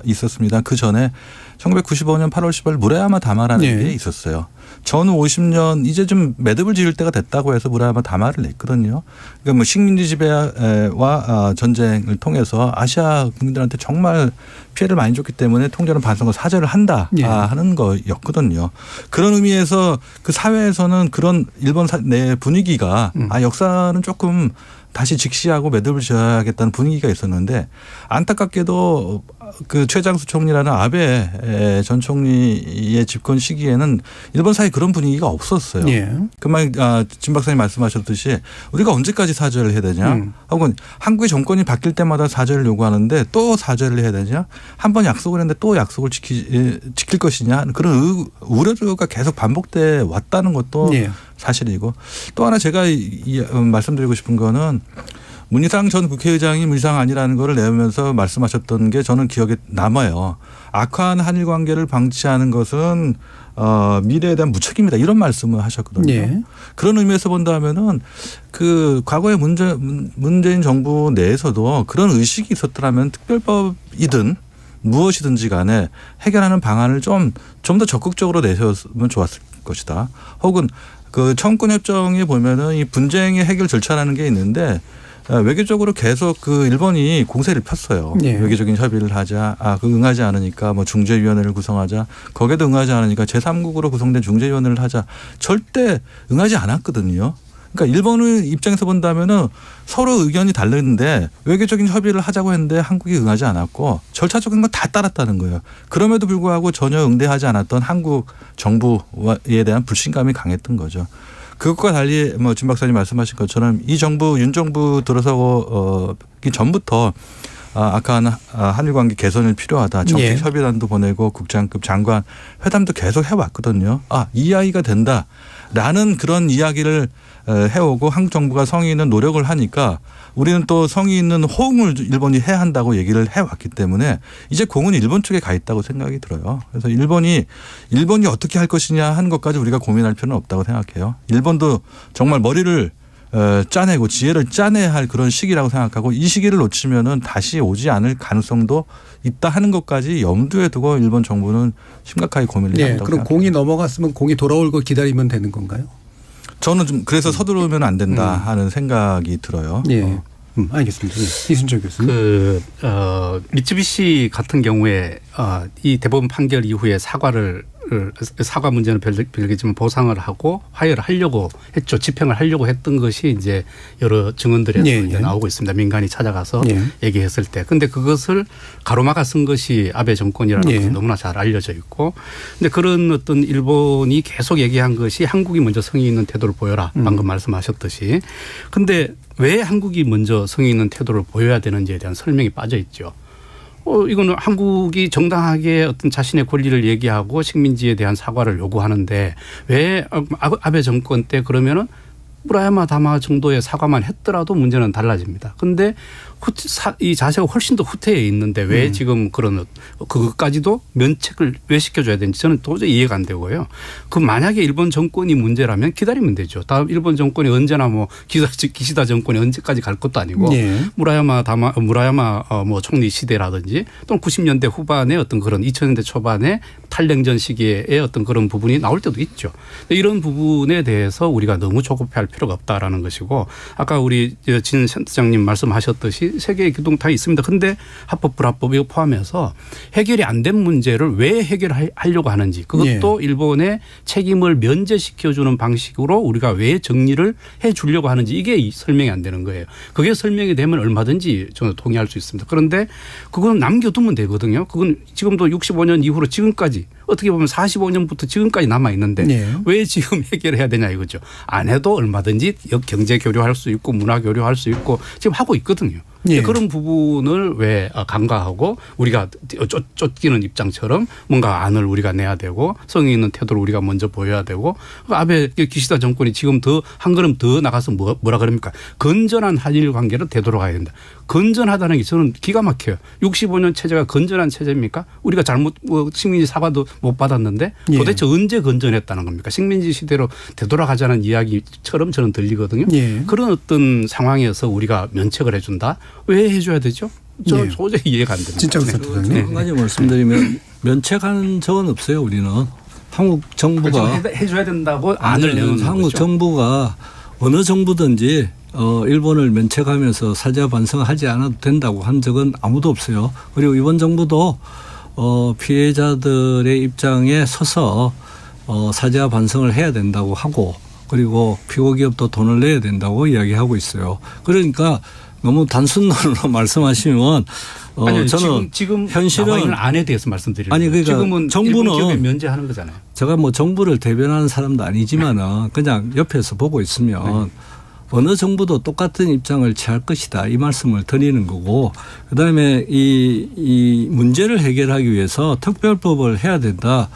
있었습니다. 그 전에 1995년 8월 10일 무라야마 다마라는 게 있었어요. 전 50년 이제 좀 매듭을 지을 때가 됐다고 해서 무라야마 다마를 냈거든요. 그러니까 뭐 식민지 지배와 전쟁을 통해서 아시아 국민들한테 정말 피해를 많이 줬기 때문에 통제는 반성과 사죄를 한다 하는 거였거든요. 그런 의미에서 그 사회에서는 그런 일본 내 분위기가 역사는 조금 다시 직시하고 매듭을 지어야겠다는 분위기가 있었는데 안타깝게도 그 최장수 총리라는 아베 전 총리의 집권 시기에는 일본 사회에 그런 분위기가 없었어요. 그만 진 박사님 말씀하셨듯이 우리가 언제까지 사죄를 해야 되냐 하고 한국의 정권이 바뀔 때마다 사죄를 요구하는데 또 사죄를 해야 되냐 한 번 약속을 했는데 또 약속을 지킬 것이냐 그런 우려가 계속 반복돼 왔다는 것도 사실이고 또 하나 제가 말씀드리고 싶은 거는 문희상 전 국회의장이 문희상 아니라는 걸 내면서 말씀하셨던 게 저는 기억에 남아요. 악화한 한일 관계를 방치하는 것은 미래에 대한 무책임이다 이런 말씀을 하셨거든요. 예. 그런 의미에서 본다면은 그 과거에 문재인 정부 내에서도 그런 의식이 있었더라면 특별법이든 무엇이든지 간에 해결하는 방안을 좀 더 적극적으로 내세웠으면 좋았을 것이다. 혹은 그 청구협정에 보면은 이 분쟁의 해결 절차라는 게 있는데 외교적으로 계속 그 일본이 공세를 폈어요. 네. 외교적인 협의를 하자. 그 응하지 않으니까 뭐 중재위원회를 구성하자. 거기에도 응하지 않으니까 제3국으로 구성된 중재위원회를 하자. 절대 응하지 않았거든요. 그러니까 일본의 입장에서 본다면은 서로 의견이 다르는데 외교적인 협의를 하자고 했는데 한국이 응하지 않았고 절차적인 건 다 따랐다는 거예요. 그럼에도 불구하고 전혀 응대하지 않았던 한국 정부에 대한 불신감이 강했던 거죠. 그것과 달리 뭐 진 박사님 말씀하신 것처럼 이 정부 윤 정부 들어서기 전부터 아까 한일 관계 개선이 필요하다. 정책 협의단도 보내고 국장급 장관 회담도 계속 해왔거든요. 이 이야기가 된다라는 그런 이야기를 해오고 한국 정부가 성의 있는 노력을 하니까 우리는 또 성의 있는 호응을 일본이 해야 한다고 얘기를 해왔기 때문에 이제 공은 일본 쪽에 가 있다고 생각이 들어요. 그래서 일본이 어떻게 할 것이냐 하는 것까지 우리가 고민할 필요는 없다고 생각해요. 일본도 정말 머리를 짜내고 지혜를 짜내야 할 그런 시기라고 생각하고 이 시기를 놓치면은 다시 오지 않을 가능성도 있다 하는 것까지 염두에 두고 일본 정부는 심각하게 고민을 해야 한다고 그럼 생각합니다. 공이 넘어갔으면 공이 돌아올 거 기다리면 되는 건가요? 저는 좀 그래서 서두르면 안 된다 하는 생각이 들어요. 예. 알겠습니다. 이순철 교수님. 미쯔비시 같은 경우에 이 대법원 판결 이후에 사과 문제는 별개지만 보상을 하고 화해를 하려고 했죠. 집행을 하려고 했던 것이 이제 여러 증언들에서 이제 나오고 있습니다. 민간이 찾아가서 얘기했을 때. 근데 그것을 가로막아 쓴 것이 아베 정권이라는 것이 너무나 잘 알려져 있고. 근데 그런 어떤 일본이 계속 얘기한 것이 한국이 먼저 성의 있는 태도를 보여라. 방금 말씀하셨듯이. 근데 왜 한국이 먼저 성의 있는 태도를 보여야 되는지에 대한 설명이 빠져 있죠. 이거는 한국이 정당하게 어떤 자신의 권리를 얘기하고 식민지에 대한 사과를 요구하는데 왜 아베 정권 때 그러면은 무라야마 다마 정도의 사과만 했더라도 문제는 달라집니다. 그런데 이 자세가 훨씬 더 후퇴해 있는데 왜 지금 그것까지도 면책을 왜 시켜줘야 되는지 저는 도저히 이해가 안 되고요. 그 만약에 일본 정권이 문제라면 기다리면 되죠. 다음 일본 정권이 언제나 뭐 기시다 정권이 언제까지 갈 것도 아니고 무라야마 뭐 총리 시대라든지 또는 90년대 후반에 어떤 그런 2000년대 초반에 탈냉전 시기에 어떤 그런 부분이 나올 때도 있죠. 이런 부분에 대해서 우리가 너무 조급해할 필요가 없다라는 것이고 아까 우리 진 센터장님 말씀하셨듯이 세계의 기둥탑이 있습니다. 그런데 합법 불합법 이거 포함해서 해결이 안 된 문제를 왜 해결하려고 하는지 그것도 일본의 책임을 면제시켜주는 방식으로 우리가 왜 정리를 해 주려고 하는지 이게 설명이 안 되는 거예요. 그게 설명이 되면 얼마든지 저는 동의할 수 있습니다. 그런데 그건 남겨두면 되거든요. 그건 지금도 65년 이후로 지금까지 어떻게 보면 45년부터 지금까지 남아 있는데 왜 지금 해결해야 되냐 이거죠. 안 해도 얼마든지 경제 교류할 수 있고 문화 교류할 수 있고 지금 하고 있거든요. 그런 부분을 왜 간과하고 우리가 쫓기는 입장처럼 뭔가 안을 우리가 내야 되고 성의 있는 태도를 우리가 먼저 보여야 되고 아베 기시다 정권이 지금 더 한 걸음 더 나가서 뭐라 그럽니까? 건전한 한일 관계를 되돌아가야 된다. 건전하다는 게 저는 기가 막혀요. 65년 체제가 건전한 체제입니까? 우리가 식민지 사과도 못 받았는데 도대체 언제 건전했다는 겁니까? 식민지 시대로 되돌아가자는 이야기처럼 저는 들리거든요. 그런 어떤 상황에서 우리가 면책을 해준다? 왜 해줘야 되죠? 저는 도저히 이해가 안 됩니다. 진짜 한 가지 말씀드리면 면책한 적은 없어요. 우리는. 한국 정부가 해줘야 된다고 안을 내놓는 한국 거죠. 정부가 어느 정부든지 일본을 면책하면서 사죄 반성하지 않아도 된다고 한 적은 아무도 없어요. 그리고 이번 정부도 피해자들의 입장에 서서 사죄와 반성을 해야 된다고 하고 그리고 피고기업도 돈을 내야 된다고 이야기하고 있어요. 그러니까 너무 단순론으로 말씀하시면 아니, 저는 지금 현실은 나와 있는 안에 대해서 말씀드리는 아니 그러니까 지금은 정부는 일본 기업에 면제하는 거잖아요. 제가 뭐 정부를 대변하는 사람도 아니지만은 그냥 옆에서 보고 있으면 어느 정부도 똑같은 입장을 취할 것이다 이 말씀을 드리는 거고 그다음에 이 문제를 해결하기 위해서 특별법을 해야 된다.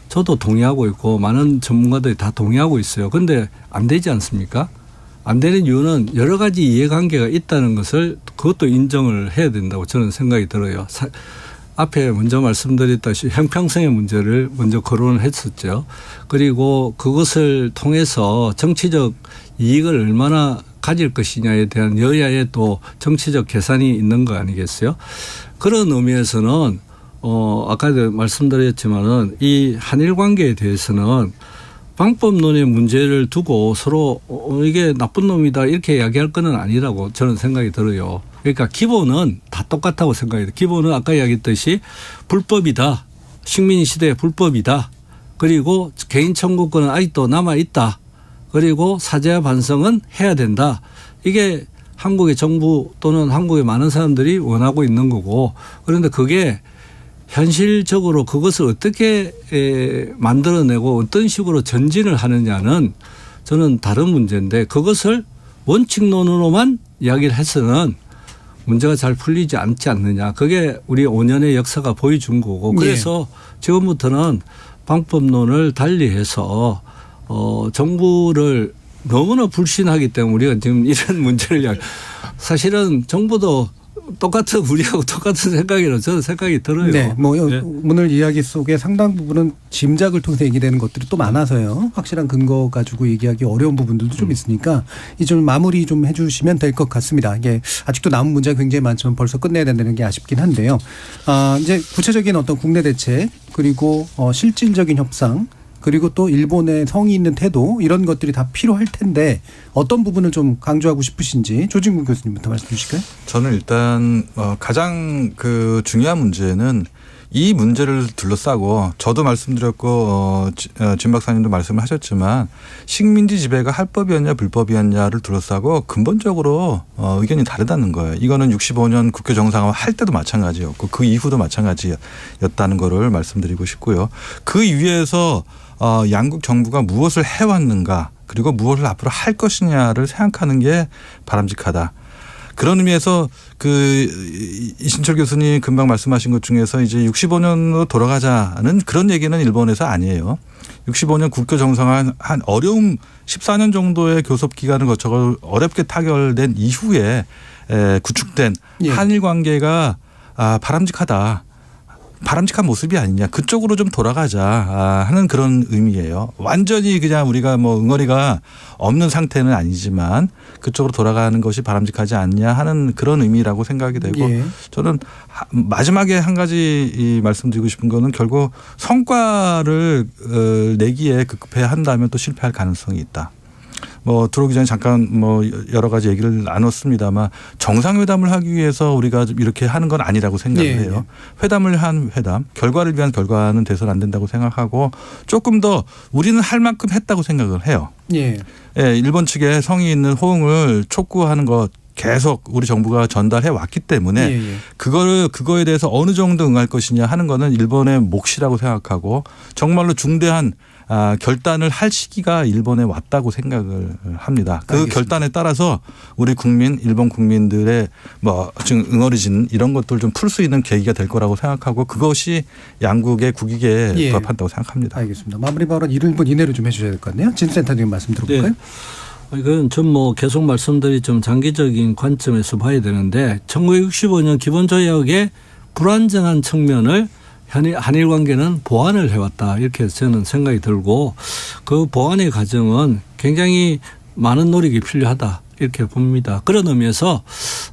저도 동의하고 있고 많은 전문가들이 다 동의하고 있어요. 그런데 안 되지 않습니까? 안 되는 이유는 여러 가지 이해관계가 있다는 것을 그것도 인정을 해야 된다고 저는 생각이 들어요. 앞에 먼저 말씀드렸다시피 형평성의 문제를 먼저 거론을 했었죠. 그리고 그것을 통해서 정치적 이익을 얼마나 가질 것이냐에 대한 여야의 또 정치적 계산이 있는 거 아니겠어요? 그런 의미에서는 아까도 말씀드렸지만은 이 한일 관계에 대해서는 방법론의 문제를 두고 서로 이게 나쁜 놈이다 이렇게 이야기할 건 아니라고 저는 생각이 들어요. 그러니까 기본은 다 똑같다고 생각해요. 기본은 아까 이야기했듯이 불법이다. 식민시대의 불법이다. 그리고 개인 청구권은 아직도 남아있다. 그리고 사죄와 반성은 해야 된다. 이게 한국의 정부 또는 한국의 많은 사람들이 원하고 있는 거고, 그런데 그게 현실적으로 그것을 어떻게 만들어내고 어떤 식으로 전진을 하느냐는 저는 다른 문제인데, 그것을 원칙론으로만 이야기를 해서는 문제가 잘 풀리지 않지 않느냐. 그게 우리 5년의 역사가 보여준 거고, 그래서 지금부터는 방법론을 달리해서 정부를 너무나 불신하기 때문에 우리가 지금 이런 문제를 사실은 정부도 우리하고 똑같은 생각이라서 저는 생각이 들어요. 네. 오늘 이야기 속에 상당 부분은 짐작을 통해서 얘기되는 것들이 또 많아서요. 확실한 근거 가지고 얘기하기 어려운 부분들도 좀 있으니까 이 좀 마무리 좀 해 주시면 될 것 같습니다. 이게 아직도 남은 문제가 굉장히 많지만 벌써 끝내야 된다는 게 아쉽긴 한데요. 이제 구체적인 어떤 국내 대책 그리고 실질적인 협상 그리고 또 일본의 성의 있는 태도 이런 것들이 다 필요할 텐데 어떤 부분을 좀 강조하고 싶으신지 조진국 교수님부터 말씀 주실까요? 저는 일단 가장 중요한 문제는 이 문제를 둘러싸고 저도 말씀드렸고 진 박사님도 말씀을 하셨지만 식민지 지배가 할법이었냐 불법이었냐를 둘러싸고 근본적으로 의견이 다르다는 거예요. 이거는 65년 국회 정상화 할 때도 마찬가지였고 그 이후도 마찬가지였다는 거를 말씀드리고 싶고요. 그 위에서 양국 정부가 무엇을 해왔는가 그리고 무엇을 앞으로 할 것이냐를 생각하는 게 바람직하다. 그런 의미에서 이신철 교수님 금방 말씀하신 것 중에서 이제 65년으로 돌아가자는 그런 얘기는 일본에서 아니에요. 65년 국교 정상화 한 어려운 14년 정도의 교섭 기간을 거쳐 어렵게 타결된 이후에 구축된 한일 관계가 바람직하다. 바람직한 모습이 아니냐. 그쪽으로 좀 돌아가자 하는 그런 의미예요. 완전히 그냥 우리가 응어리가 없는 상태는 아니지만 그쪽으로 돌아가는 것이 바람직하지 않냐 하는 그런 의미라고 생각이 되고 저는 마지막에 한 가지 말씀드리고 싶은 거는 결국 성과를 내기에 급급해 한다면 또 실패할 가능성이 있다. 들어오기 전에 잠깐 여러 가지 얘기를 나눴습니다만 정상회담을 하기 위해서 우리가 이렇게 하는 건 아니라고 생각을 해요. 회담을 한 회담, 결과를 위한 결과는 돼서는 안 된다고 생각하고 조금 더 우리는 할 만큼 했다고 생각을 해요. 일본 측에 성의 있는 호응을 촉구하는 것 계속 우리 정부가 전달해 왔기 때문에 그거에 대해서 어느 정도 응할 것이냐 하는 거는 일본의 몫이라고 생각하고 정말로 중대한 결단을 할 시기가 일본에 왔다고 생각을 합니다. 그 알겠습니다. 결단에 따라서 우리 국민, 일본 국민들의 지금 응어리진 이런 것들 좀 풀 수 있는 계기가 될 거라고 생각하고 그것이 양국의 국익에 부합한다고 생각합니다. 알겠습니다. 마무리 발언 1분 이내로 좀 해 주셔야 될 것 같네요. 진 센터님 말씀 들어볼까요? 이건 좀 계속 말씀드린 좀 장기적인 관점에서 봐야 되는데 1965년 기본조약의 불안정한 측면을 한일 관계는 보완을 해왔다. 이렇게 저는 생각이 들고 그 보완의 과정은 굉장히 많은 노력이 필요하다. 이렇게 봅니다. 그런 의미에서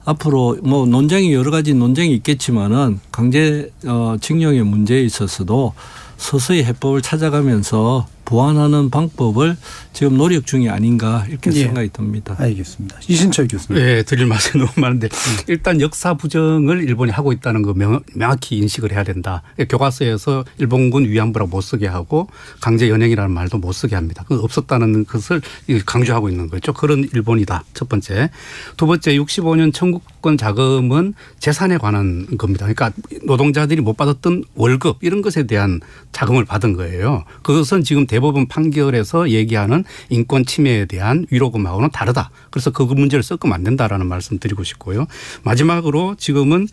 앞으로 논쟁이 여러 가지 논쟁이 있겠지만은 강제징용의 문제에 있어서도 서서히 해법을 찾아가면서 보완하는 방법을 지금 노력 중이 아닌가 이렇게 생각이 듭니다. 알겠습니다. 이신철 교수님. 네, 드릴 말씀이 너무 많은데 일단 역사 부정을 일본이 하고 있다는 거 명확히 인식을 해야 된다. 교과서에서 일본군 위안부라고 못 쓰게 하고 강제 연행이라는 말도 못 쓰게 합니다. 없었다는 것을 강조하고 있는 거죠. 그런 일본이다. 첫 번째. 두 번째 65년 청구권 자금은 재산에 관한 겁니다. 그러니까 노동자들이 못 받았던 월급 이런 것에 대한 자금을 받은 거예요. 그것은 지금 대법원 판결에서 얘기하는 인권 침해에 대한 위로금하고는 다르다. 그래서 그 문제를 섞으면 안 된다라는 말씀 드리고 싶고요. 마지막으로 지금은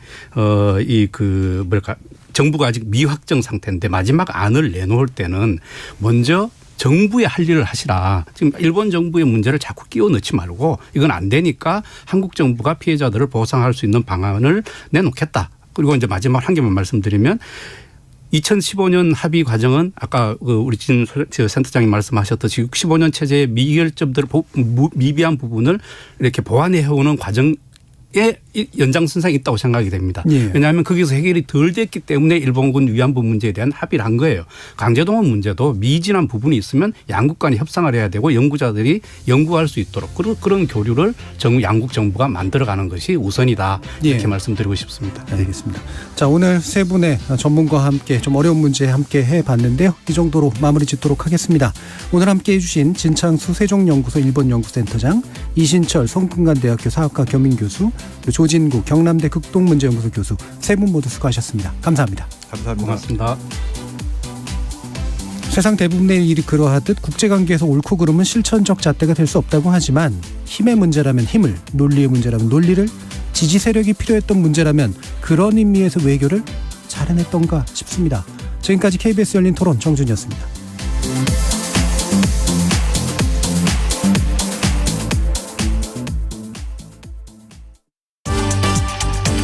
정부가 아직 미확정 상태인데 마지막 안을 내놓을 때는 먼저 정부의 할 일을 하시라. 지금 일본 정부의 문제를 자꾸 끼워 넣지 말고 이건 안 되니까 한국 정부가 피해자들을 보상할 수 있는 방안을 내놓겠다. 그리고 이제 마지막 한 개만 말씀드리면 2015년 합의 과정은 아까 우리 진 센터장님 말씀하셨듯이 65년 체제의 미결점들 미비한 부분을 이렇게 보완해 오는 과정에 연장선상이 있다고 생각이 됩니다. 예. 왜냐하면 거기서 해결이 덜 됐기 때문에 일본군 위안부 문제에 대한 합의를 한 거예요. 강제동원 문제도 미진한 부분이 있으면 양국 간이 협상을 해야 되고 연구자들이 연구할 수 있도록 그런 교류를 양국 정부가 만들어가는 것이 우선이다. 이렇게 예. 말씀드리고 싶습니다. 알겠습니다. 자, 오늘 세 분의 전문가와 함께 좀 어려운 문제 함께 해봤는데요. 이 정도로 마무리 짓도록 하겠습니다. 오늘 함께 해주신 진창수 세종연구소 일본연구센터장, 이신철 성균관대학교 사학과 겸임교수, 조진구 경남대 극동문제연구소 교수 세 분 모두 수고하셨습니다. 감사합니다. 감사합니다. 고맙습니다. 세상 대부분의 일이 그러하듯 국제관계에서 옳고 그름은 실천적 잣대가 될 수 없다고 하지만 힘의 문제라면 힘을, 논리의 문제라면 논리를, 지지 세력이 필요했던 문제라면 그런 의미에서 외교를 잘 해냈던가 싶습니다. 지금까지 KBS 열린 토론 정준이었습니다.